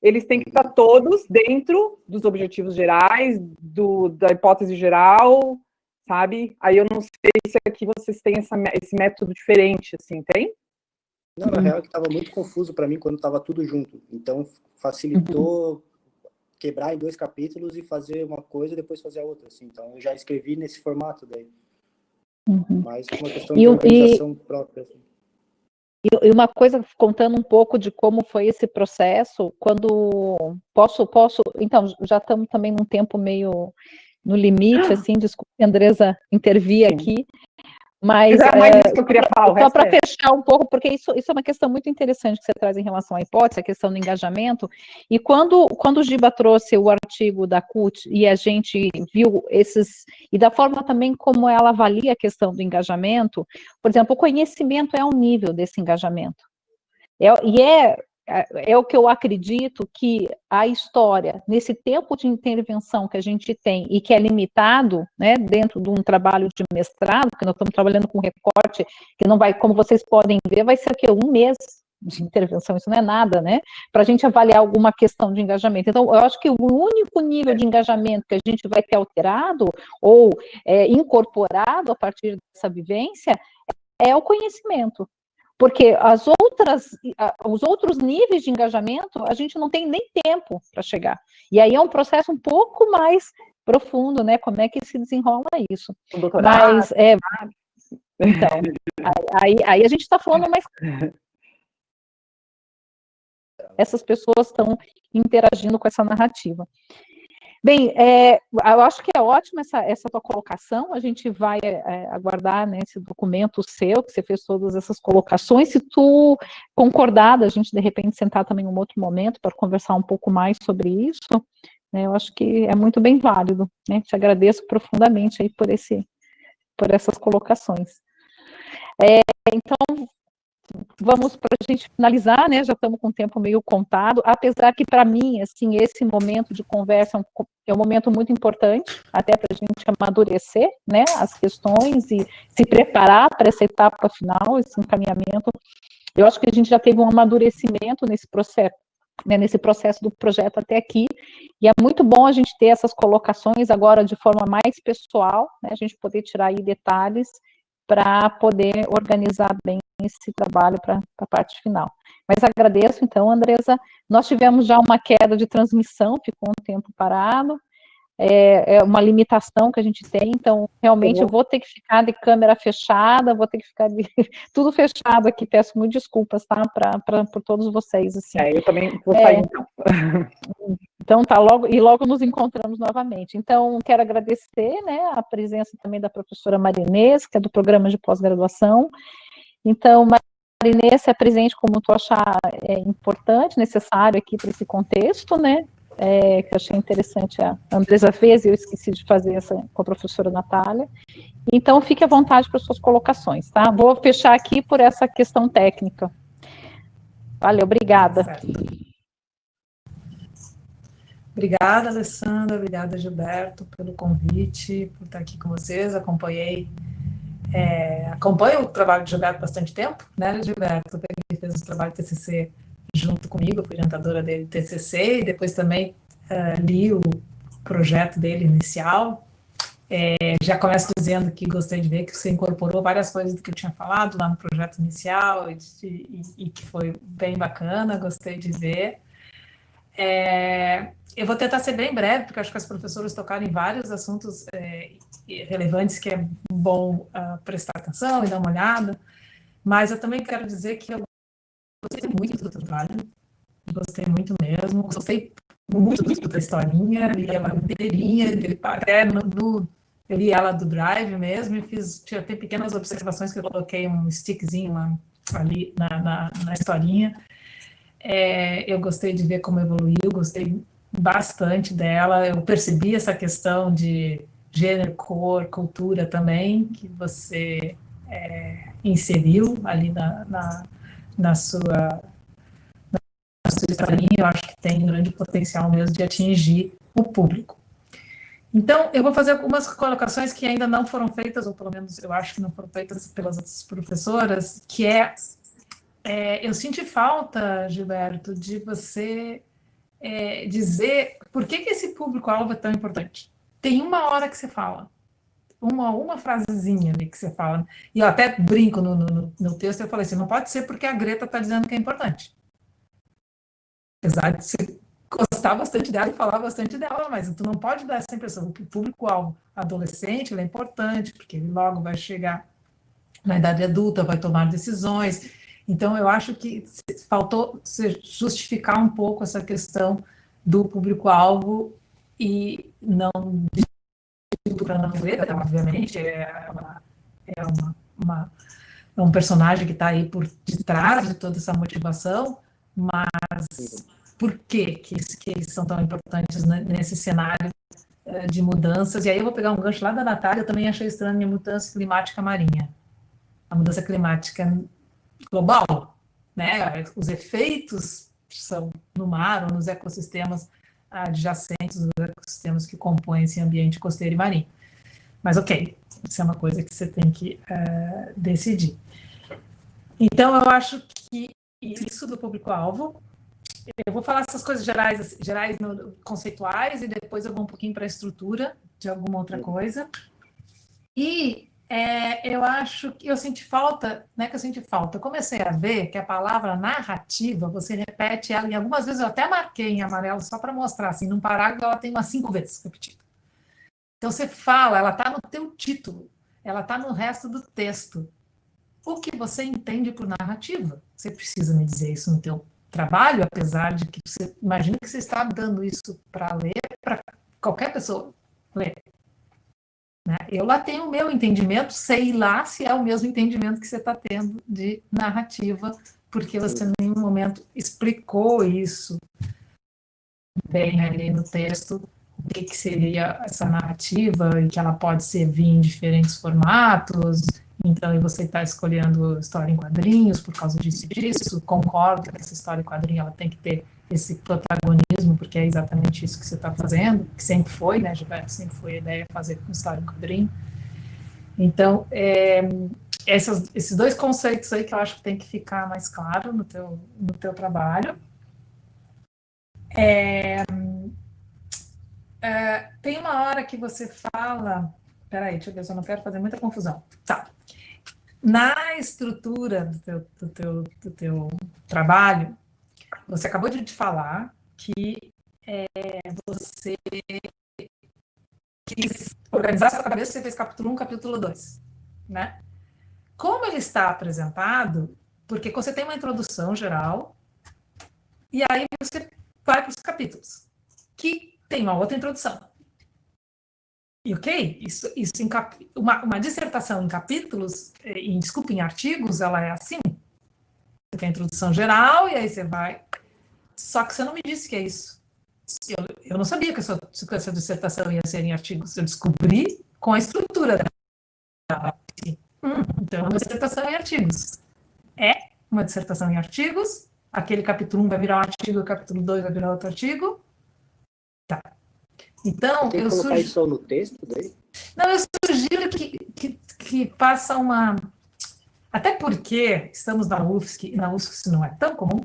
eles têm que estar todos dentro dos objetivos gerais, da hipótese geral, sabe? Aí eu não sei se aqui vocês têm esse método diferente, assim, tem? Não, na real é que estava muito confuso para mim quando estava tudo junto. Então, facilitou quebrar em 2 capítulos e fazer uma coisa e depois fazer a outra. Assim. Então, eu já escrevi nesse formato daí. Mas uma questão de organização própria. Assim. E uma coisa, contando um pouco de como foi esse processo, quando então, já estamos também num tempo meio no limite, assim, desculpe, Andresa, intervir aqui, mas é mais isso que eu queria falar, só para fechar um pouco, porque isso é uma questão muito interessante que você traz em relação à hipótese, a questão do engajamento, e quando o Giba trouxe o artigo da CUT e a gente viu e da forma também como ela avalia a questão do engajamento, por exemplo, o conhecimento é um nível desse engajamento, é o que eu acredito que a história, nesse tempo de intervenção que a gente tem e que é limitado, né, dentro de um trabalho de mestrado, que nós estamos trabalhando com recorte, que não vai, como vocês podem ver, vai ser o quê? 1 mês de intervenção, isso não é nada, né, para a gente avaliar alguma questão de engajamento. Então, eu acho que o único nível de engajamento que a gente vai ter alterado ou incorporado a partir dessa vivência é o conhecimento. Porque os outros níveis de engajamento, a gente não tem nem tempo para chegar. E aí é um processo um pouco mais profundo, né? Como é que se desenrola isso? Mas, então, aí a gente está falando mais... Essas pessoas estão interagindo com essa narrativa. Bem, eu acho que é ótima essa tua colocação, a gente vai aguardar, né, esse documento seu, que você fez todas essas colocações, se tu concordar, a gente de repente sentar também em um outro momento para conversar um pouco mais sobre isso, né, eu acho que é muito bem válido, né, te agradeço profundamente aí por essas colocações. Então, vamos para a gente finalizar, né? Já estamos com o tempo meio contado, apesar que para mim, assim, esse momento de conversa é um momento muito importante, até para a gente amadurecer, né, as questões e se preparar para essa etapa final, esse encaminhamento. Eu acho que a gente já teve um amadurecimento nesse processo, né, nesse processo do projeto até aqui, e é muito bom a gente ter essas colocações agora de forma mais pessoal, né, a gente poder tirar aí detalhes para poder organizar bem esse trabalho para a parte final. Mas agradeço, então, Andresa. Nós tivemos já uma queda de transmissão, ficou um tempo parado, é uma limitação que a gente tem, então, realmente, eu vou ter que ficar de câmera fechada, vou ter que ficar tudo fechado aqui, peço muito desculpas, tá, por todos vocês, assim. Eu também vou sair, então. Então, tá, logo nos encontramos novamente. Então, quero agradecer, né, a presença também da professora Marinês, que é do programa de pós-graduação. Então, Marinês, é presente como tu achar importante, necessário aqui para esse contexto, né, que eu achei interessante, a Andresa fez, e eu esqueci de fazer essa com a professora Natália. Então, fique à vontade para suas colocações, tá? Vou fechar aqui por essa questão técnica. Valeu, obrigada. Certo. Obrigada, Alessandra, obrigada, Gilberto, pelo convite, por estar aqui com vocês. Acompanho o trabalho de Gilberto há bastante tempo, né, Gilberto? Ele fez o trabalho de TCC junto comigo, fui orientadora dele de TCC, e depois também li o projeto dele inicial. Já começo dizendo que gostei de ver que você incorporou várias coisas do que eu tinha falado lá no projeto inicial, e que foi bem bacana, gostei de ver. Eu vou tentar ser bem breve, porque acho que as professoras tocaram em vários assuntos relevantes que é bom prestar atenção e dar uma olhada, mas eu também quero dizer que eu gostei muito do trabalho, gostei muito mesmo, gostei muito da historinha, li ela inteirinha, até eu li ela do Drive mesmo, e tem pequenas observações que eu coloquei um stickzinho ali na historinha. Eu gostei de ver como evoluiu, gostei bastante dela, eu percebi essa questão de gênero, cor, cultura também, que você inseriu ali na sua historinha. Eu acho que tem um grande potencial mesmo de atingir o público. Então, eu vou fazer algumas colocações que ainda não foram feitas, ou pelo menos eu acho que não foram feitas pelas outras professoras, que eu senti falta, Gilberto, de você dizer por que esse público-alvo é tão importante. Tem uma hora que você fala, uma frasezinha ali que você fala, e eu até brinco no texto, eu falei assim, não pode ser porque a Greta está dizendo que é importante. Apesar de você gostar bastante dela e falar bastante dela, mas tu não pode dar essa impressão. O público-alvo adolescente, ele é importante, porque ele logo vai chegar na idade adulta, vai tomar decisões. Então, eu acho que faltou justificar um pouco essa questão do público-alvo, e não para não ver, obviamente, é um personagem que está aí por detrás de toda essa motivação, mas por que eles são tão importantes nesse cenário de mudanças? E aí eu vou pegar um gancho lá da Natália, eu também achei estranho a mudança climática marinha, a mudança climática global, né? Os efeitos são no mar ou nos ecossistemas adjacentes, os ecossistemas que compõem esse ambiente costeiro e marinho. Mas ok, isso é uma coisa que você tem que decidir. Então, eu acho que isso do público-alvo, eu vou falar essas coisas gerais conceituais, e depois eu vou um pouquinho para a estrutura de alguma outra coisa. E eu acho que eu senti falta, não é que eu senti falta, eu comecei a ver que a palavra narrativa, você repete ela, e algumas vezes eu até marquei em amarelo só para mostrar, assim, num parágrafo ela tem umas 5 vezes repetida. Então você fala, ela está no teu título, ela está no resto do texto. O que você entende por narrativa? Você precisa me dizer isso no teu trabalho, apesar de que você imagina que você está dando isso para ler, para qualquer pessoa ler. Né? Eu lá tenho o meu entendimento, sei lá se é o mesmo entendimento que você está tendo de narrativa, porque você em nenhum momento explicou isso bem ali no texto, o que seria essa narrativa, e que ela pode servir em diferentes formatos. Então, você está escolhendo história em quadrinhos por causa disso e disso. Concordo que essa história em quadrinho ela tem que ter esse protagonismo, porque é exatamente isso que você está fazendo, que sempre foi, né, Gilberto? Sempre foi a ideia fazer história em quadrinho. Então, esses dois conceitos aí que eu acho que tem que ficar mais claro no teu trabalho. Tem uma hora que você fala... Peraí, deixa eu ver se eu não quero fazer muita confusão. Tá. Na estrutura do teu trabalho, você acabou de te falar que você quis organizar a sua cabeça, você fez capítulo 1, capítulo 2, né? Como ele está apresentado, porque você tem uma introdução geral, e aí você vai para os capítulos, que tem uma outra introdução. E ok, isso uma dissertação em capítulos, em artigos, ela é assim. Você tem a introdução geral, e aí você vai... Só que você não me disse que é isso. eu não sabia que essa dissertação ia ser em artigos. Eu descobri com a estrutura dela. Então, é uma dissertação em artigos. É uma dissertação em artigos. Aquele capítulo 1 vai virar um artigo, o capítulo 2 vai virar outro artigo. Tá. Então, Tem que colocar isso só no texto daí? Não, eu sugiro que faça uma... Até porque estamos na UFSC, e na UFSC isso não é tão comum,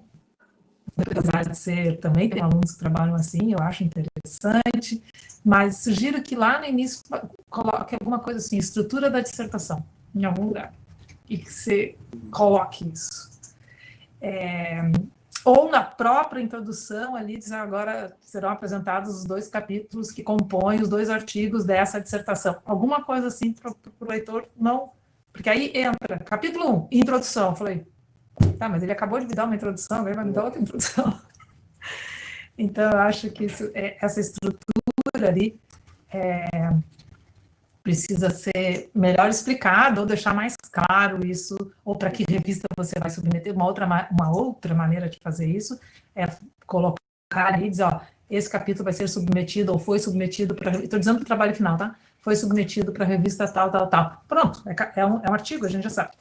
apesar de ser, também tem alunos que trabalham assim, eu acho interessante, mas sugiro que lá no início coloque alguma coisa assim, estrutura da dissertação, em algum lugar, e que você coloque isso. Ou na própria introdução ali, dizer agora serão apresentados os 2 capítulos que compõem os 2 artigos dessa dissertação. Alguma coisa assim para o leitor não... Porque aí entra, capítulo 1, introdução. Eu falei, tá, mas ele acabou de me dar uma introdução, agora vai me dar outra introdução. Então, eu acho que essa estrutura ali precisa ser melhor explicada, ou deixar mais claro isso, ou para que revista você vai submeter. Uma outra maneira de fazer isso é colocar ali e dizer, ó, esse capítulo vai ser submetido, ou foi submetido para... Estou dizendo para o trabalho final, tá? Foi submetido para a revista tal, tal, tal. Pronto, é um artigo, a gente já sabe.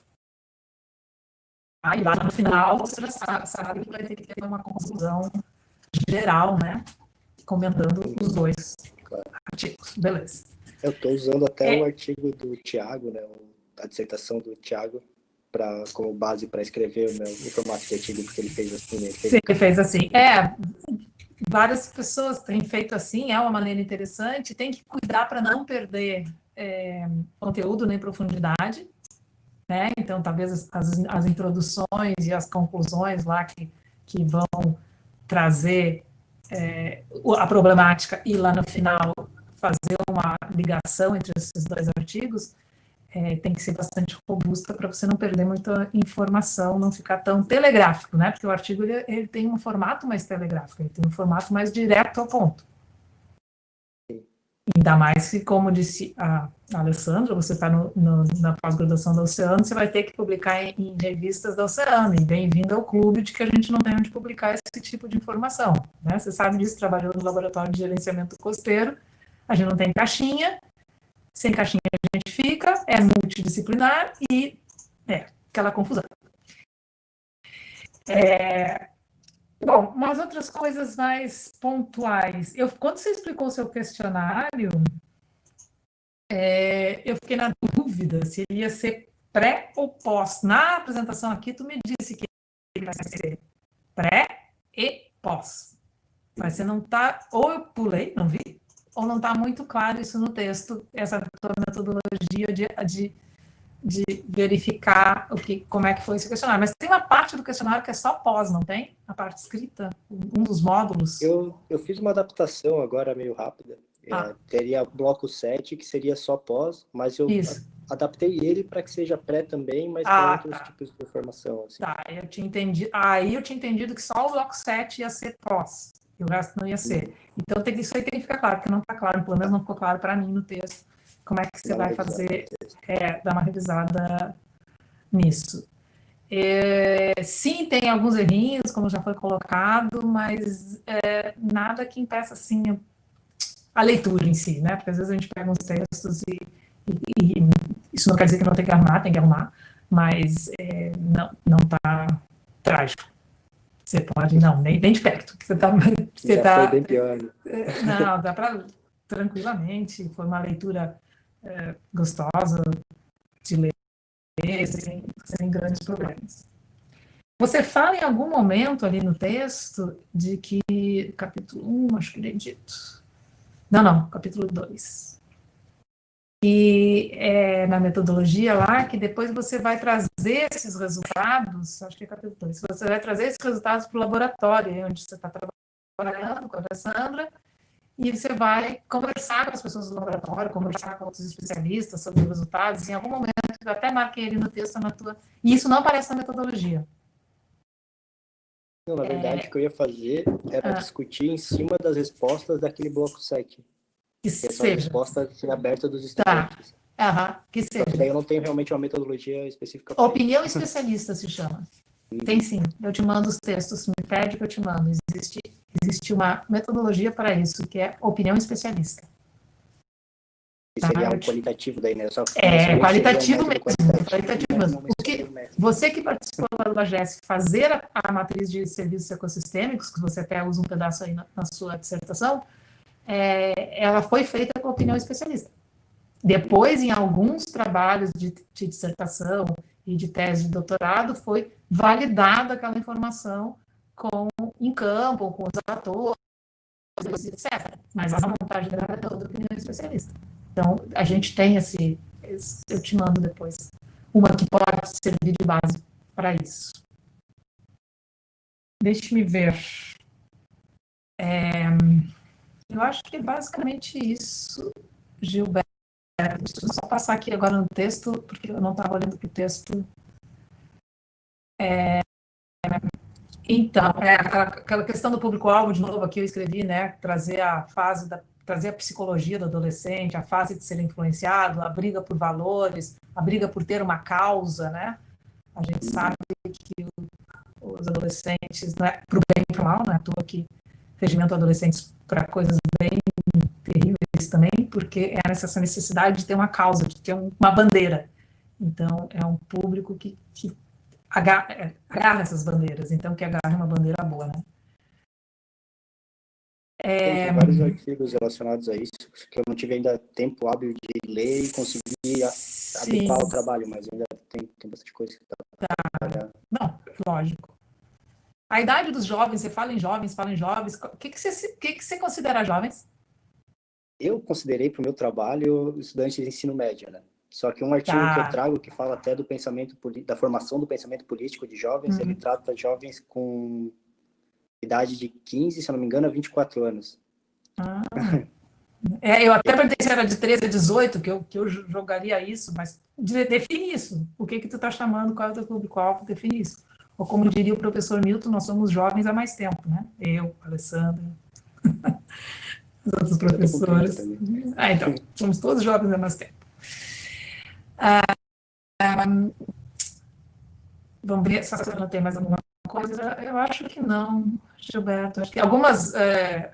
Aí lá no final você já sabe que vai ter que ter uma conclusão geral, né? Comentando os 2 artigos. Beleza. Eu estou usando até o artigo do Tiago, né? A dissertação do Tiago, como base para escrever o meu formato de artigo, porque ele fez assim. Ele fez assim. Várias pessoas têm feito assim, é uma maneira interessante, tem que cuidar para não perder conteúdo nem profundidade, né? Então, talvez as introduções e as conclusões lá que vão trazer a problemática e lá no final fazer uma ligação entre esses 2 artigos, tem que ser bastante robusta para você não perder muita informação, não ficar tão telegráfico, né? Porque o artigo ele tem um formato mais telegráfico, ele tem um formato mais direto ao ponto. Ainda mais que, como disse a Alessandra, você está na pós-graduação da Oceano, você vai ter que publicar em revistas da Oceano, e bem-vindo ao clube de que a gente não tem onde publicar esse tipo de informação, né? Você sabe disso, trabalhou no laboratório de gerenciamento costeiro, a gente não tem caixinha, sem caixinha a gente fica, é multidisciplinar e aquela confusão. Bom, umas outras coisas mais pontuais. Quando você explicou o seu questionário, eu fiquei na dúvida se ele ia ser pré ou pós. Na apresentação aqui, tu me disse que ele vai ser pré e pós. Mas você não está, ou eu pulei, não vi, ou não está muito claro isso no texto, essa tua metodologia de verificar como é que foi esse questionário. Mas tem uma parte do questionário que é só pós, não tem? A parte escrita, um dos módulos. Eu fiz uma adaptação agora meio rápida. Teria bloco 7, que seria só pós, mas eu adaptei ele para que seja pré também, mas com outros tipos de informação. Assim. Tá, eu tinha entendido. Aí eu tinha entendido que só o bloco 7 ia ser pós. E o resto não ia ser. Então, isso aí tem que ficar claro, porque não está claro, pelo menos não ficou claro para mim no texto, como é que você vai fazer, dar uma revisada nisso. Sim, tem alguns errinhos, como já foi colocado, mas nada que impeça, assim, a leitura em si, né? Porque às vezes a gente pega uns textos e isso não quer dizer que não tem que arrumar, mas não está trágico. Você pode, nem de perto. Foi bem pior. Não, dá para tranquilamente, foi uma leitura gostosa de ler, sem grandes problemas. Você fala em algum momento ali no texto de que, capítulo 1, acho que ele é dito. Não, capítulo 2. E na metodologia lá, que depois você vai trazer esses resultados, acho que é capítulo 2, você vai trazer esses resultados para o laboratório, onde você está trabalhando com a Alessandra, e você vai conversar com as pessoas do laboratório, conversar com outros especialistas sobre os resultados, em algum momento, eu até marquei ele no texto, e isso não aparece na metodologia. Não, na verdade, o que eu ia fazer era discutir em cima das respostas daquele bloco 7. Que seja. Resposta aberta dos estudantes. Que seja. Porque daí eu não tenho realmente uma metodologia específica. Opinião especialista se chama. Tem sim. Eu te mando os textos. Me pede que eu te mando. existe uma metodologia para isso, que é opinião especialista. Isso seria algo qualitativo daí, né? Qualitativo mesmo. Você que participou da GES, fazer a matriz de serviços ecossistêmicos, que você até usa um pedaço aí na sua dissertação, ela foi feita com opinião especialista. Depois, em alguns trabalhos de dissertação e de tese de doutorado, foi validada aquela informação em campo, com os atores, etc. Mas a montagem dela é toda opinião especialista. Então, a gente tem eu te mando depois, uma que pode servir de base para isso. Deixe-me ver. Eu acho que é basicamente isso, Gilberto. Deixa eu só passar aqui agora no texto, porque eu não estava olhando para o texto. Então, aquela questão do público-alvo, de novo, aqui eu escrevi, né, trazer a psicologia do adolescente, a fase de ser influenciado, a briga por valores, a briga por ter uma causa, né? A gente sabe que os adolescentes, né, para o bem e para o mal, né? Estou aqui regimento adolescentes para coisas bem terríveis também, porque é essa necessidade de ter uma causa, de ter uma bandeira. Então, é um público que agarra essas bandeiras, então que agarra uma bandeira boa, né? Tem vários artigos relacionados a isso, que eu não tive ainda tempo hábil de ler e conseguir adequar o trabalho, mas ainda tem bastante coisa que dá para trabalhar. Não, lógico. A idade dos jovens, você fala em jovens, o que você considera jovens? Eu considerei para o meu trabalho estudantes de ensino médio, né? Só que um artigo que eu trago, que fala até da formação do pensamento político de jovens, ele trata jovens com idade de 15, se eu não me engano, a 24 anos. Eu até perguntei se era de 13 a 18, que eu jogaria isso, mas define isso. O que tu está chamando, qual é o teu público-alvo, define isso. Ou como diria o professor Milton, nós somos jovens há mais tempo, né? Eu, Alessandra, os outros professores. Então, somos todos jovens há mais tempo. Vamos ver se a não tem mais alguma coisa. Eu acho que não, Gilberto. Acho que algumas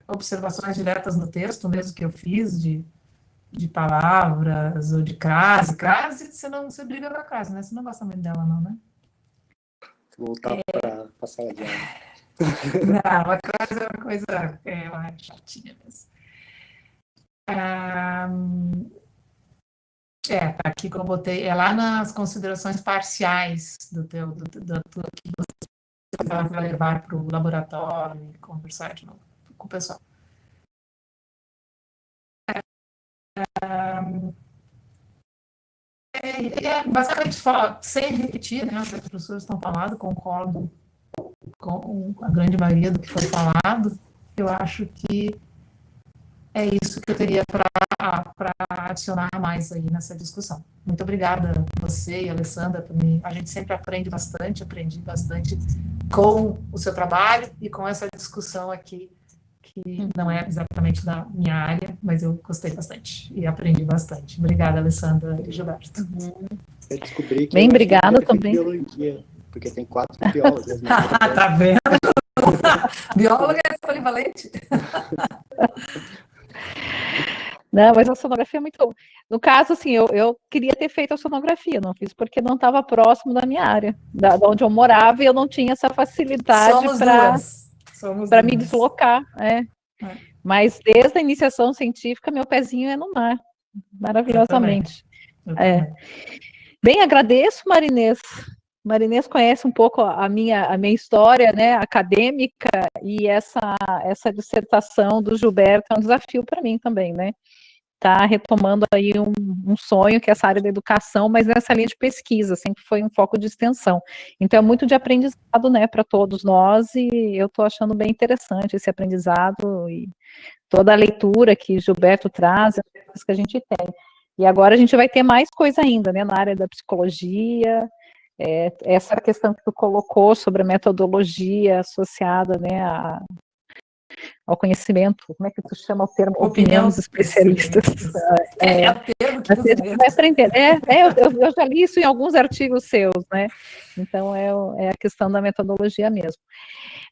observações diretas no texto, mesmo que eu fiz, de palavras ou de crase. Crase, você briga com a crase, né? Você não gosta muito dela, não, né? Vou voltar para a sala de aula. Não, a crase é uma coisa chatinha mesmo. Tá aqui que eu botei, lá nas considerações parciais da tua que você vai levar para o laboratório e conversar de novo com o pessoal. Basicamente, sem repetir, né, as pessoas estão falando, concordo com a grande maioria do que foi falado. Eu acho que é isso que eu teria para adicionar mais aí nessa discussão. Muito obrigada a você e a Alessandra por mim. A gente sempre aprendi bastante com o seu trabalho e com essa discussão aqui, que não é exatamente da minha área, mas eu gostei bastante e aprendi bastante. Obrigada, Alessandra e Gilberto. Eu descobri que bem, obrigada também. Biologia, porque tem 4 biólogas. Né? Tá vendo? Bióloga é polivalente. Não, mas a sonografia é muito... No caso, assim, eu queria ter feito a sonografia, não fiz porque não estava próximo da minha área, da onde eu morava, e eu não tinha essa facilidade para me deslocar. Mas desde a iniciação científica, meu pezinho é no mar, maravilhosamente. Eu também. Bem, agradeço, Marinês. Marinês conhece um pouco a minha história, né, acadêmica, e essa dissertação do Gilberto é um desafio para mim também, né? Tá retomando aí um sonho, que é essa área da educação, mas nessa linha de pesquisa, sempre foi um foco de extensão. Então, é muito de aprendizado, né, para todos nós, e eu estou achando bem interessante esse aprendizado e toda a leitura que Gilberto traz, que a gente tem. E agora a gente vai ter mais coisa ainda, né, na área da psicologia, essa questão que tu colocou sobre a metodologia associada, né, ao conhecimento, como é que tu chama o termo? Opinião Opinião dos especialistas. É o termo que A gente vai aprender. Eu já li isso em alguns artigos seus, né? Então, é a questão da metodologia mesmo.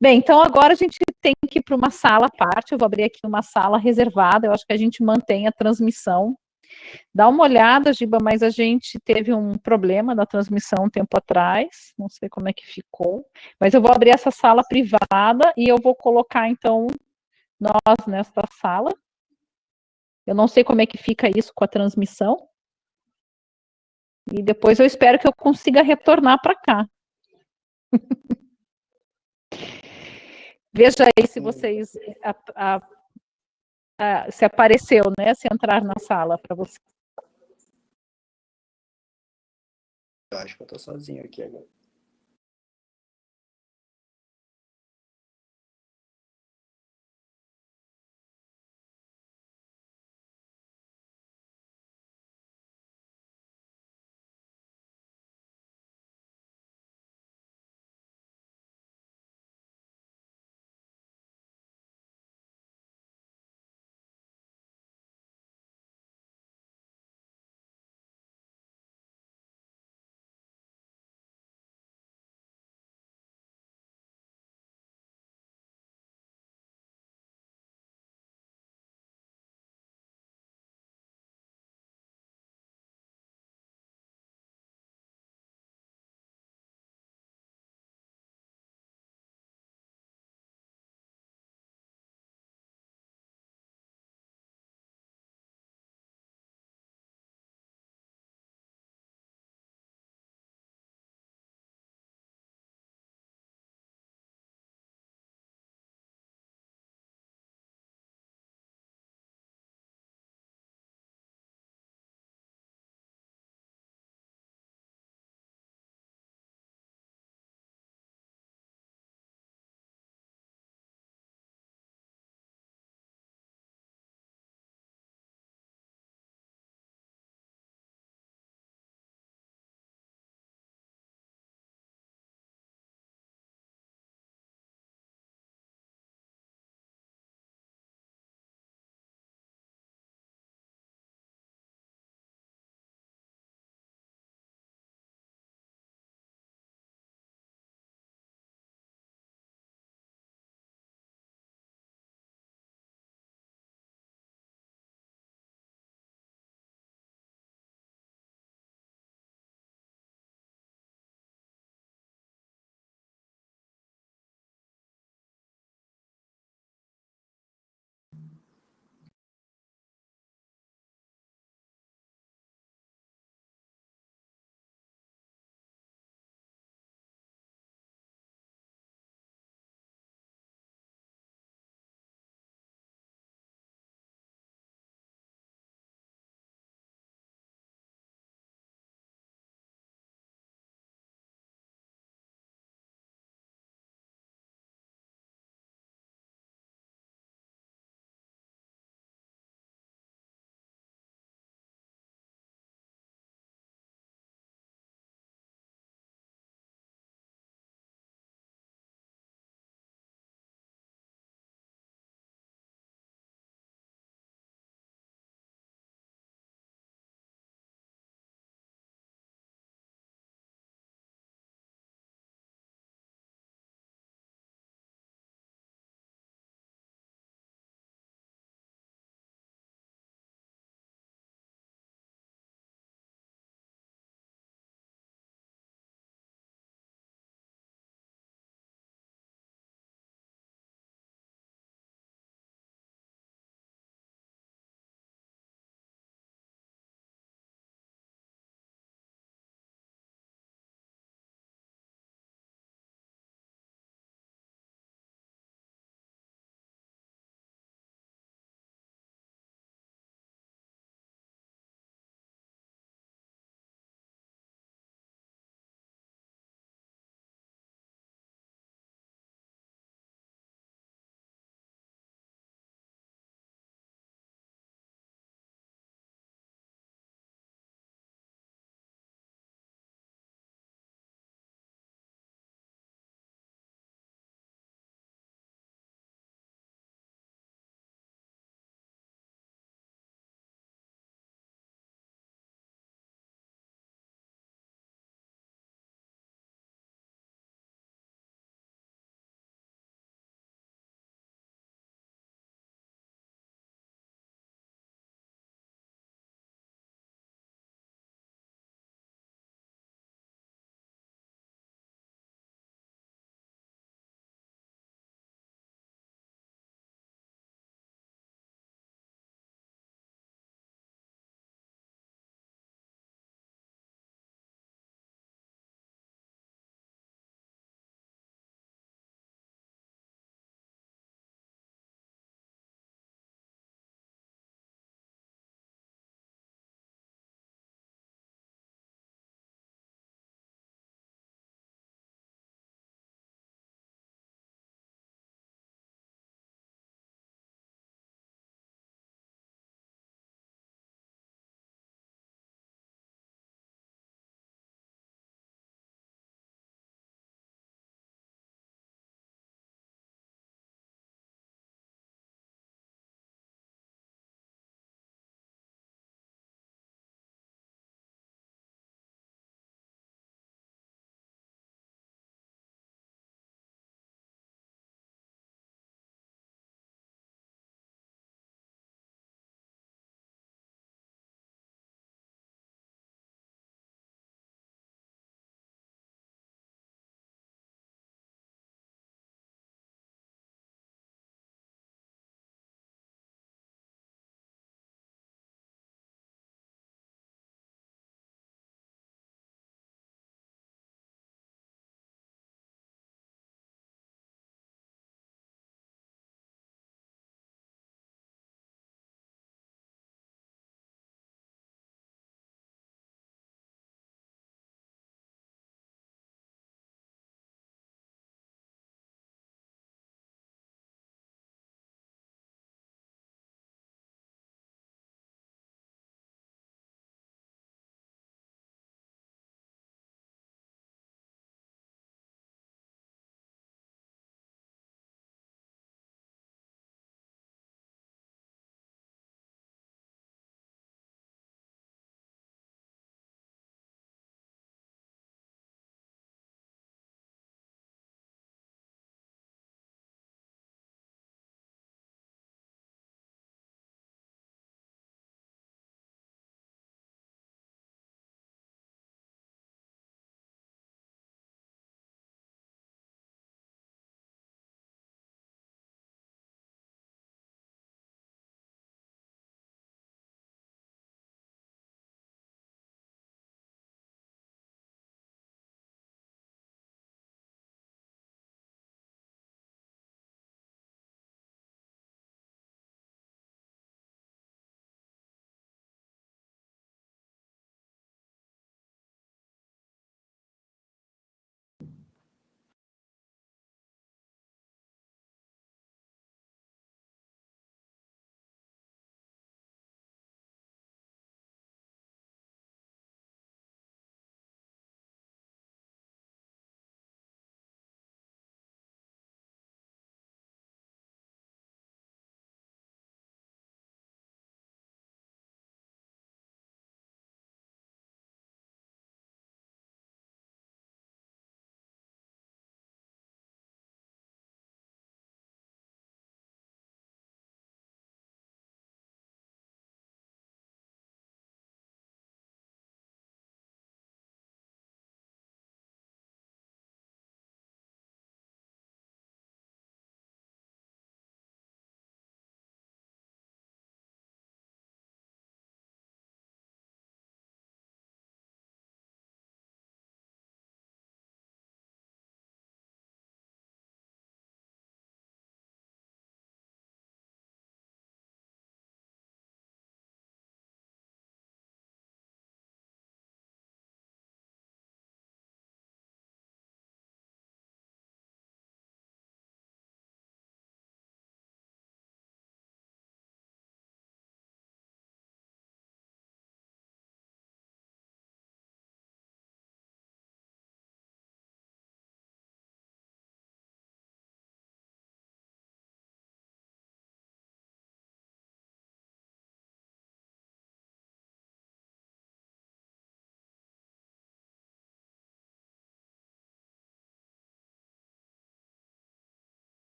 Bem, então agora a gente tem que ir para uma sala à parte, eu vou abrir aqui uma sala reservada, eu acho que a gente mantém a transmissão. Dá uma olhada, Giba, mas a gente teve um problema na transmissão um tempo atrás, não sei como é que ficou, mas eu vou abrir essa sala privada e eu vou colocar, então, nós nesta sala. Eu não sei como é que fica isso com a transmissão. E depois eu espero que eu consiga retornar para cá. Veja aí se vocês se apareceu, né? Se entrar na sala para você. Eu acho que eu tô sozinho aqui agora.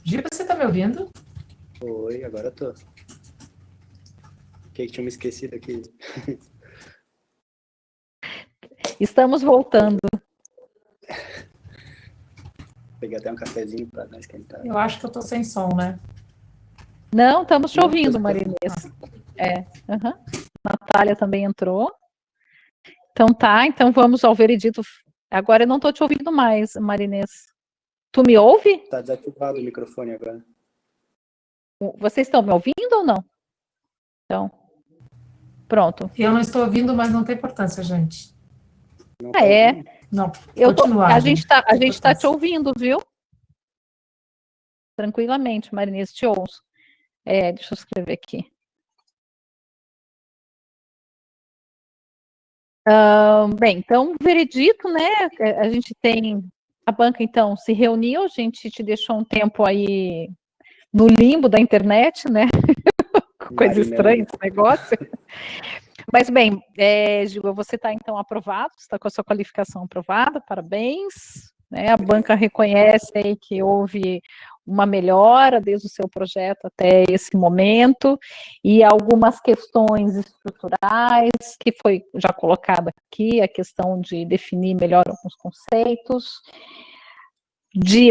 Giba, você está me ouvindo? Oi, agora eu tô. Que tinha me esquecido aqui. Estamos voltando. Peguei até um cafezinho para dar esquentar. Eu acho que eu estou sem som, né? Não, estamos te Não, ouvindo, tô- Marinês. Aham. Natália também entrou. Então tá, então vamos ao veredito. Agora eu não estou te ouvindo mais, Marinês. Tu me ouve? Tá desativado o microfone agora. Vocês estão me ouvindo ou não? Então, pronto. Eu não estou ouvindo, mas não tem importância, gente. Não Ah, tá é? ouvindo? Não, A continuar. gente tá te ouvindo, viu? Tranquilamente, Marinês, te ouço. Deixa eu escrever aqui. Bem, então, o veredito, né? A gente tem. A banca, então, se reuniu, a gente te deixou um tempo aí no limbo da internet, né? Coisa estranha esse negócio. Mas, bem, Gil, você está, então, aprovado, está com a sua qualificação aprovada, parabéns. Né? A banca reconhece aí que houve uma melhora desde o seu projeto até esse momento, e algumas questões estruturais que foi já colocada aqui, a questão de definir melhor alguns conceitos,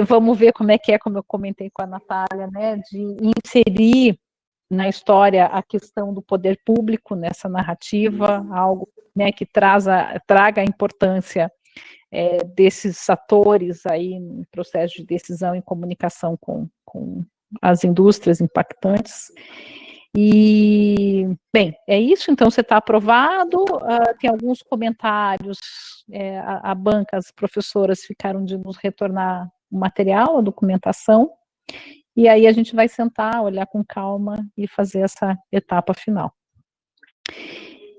vamos ver como é, como eu comentei com a Natália, né, de inserir na história a questão do poder público nessa narrativa, algo, né, que traga a importância desses atores aí no processo de decisão e comunicação com as indústrias impactantes. E, bem, é isso, então você está aprovado, tem alguns comentários, a banca, as professoras ficaram de nos retornar o material, a documentação, e aí a gente vai sentar, olhar com calma e fazer essa etapa final.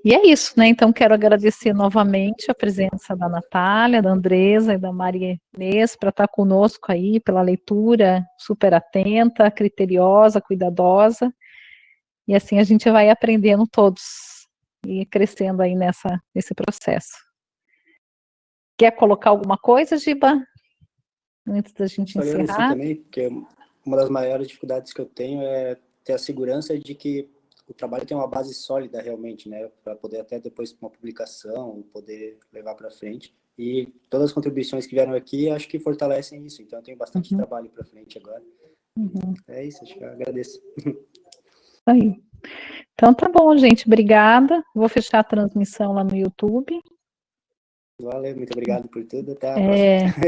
E é isso, né? Então, quero agradecer novamente a presença da Natália, da Andresa e da Maria Inês para estar conosco aí, pela leitura super atenta, criteriosa, cuidadosa. E assim a gente vai aprendendo todos e crescendo aí nesse processo. Quer colocar alguma coisa, Giba? Antes da gente Só agradecer encerrar? também, porque uma das maiores dificuldades que eu tenho é ter a segurança de que o trabalho tem uma base sólida realmente, né, para poder até depois uma publicação, poder levar para frente. E todas as contribuições que vieram aqui, acho que fortalecem isso. Então, eu tenho bastante trabalho para frente agora. É isso, acho que eu agradeço. Aí. Então, tá bom, gente. Obrigada. Vou fechar a transmissão lá no YouTube. Valeu, muito obrigado por tudo. Até a próxima.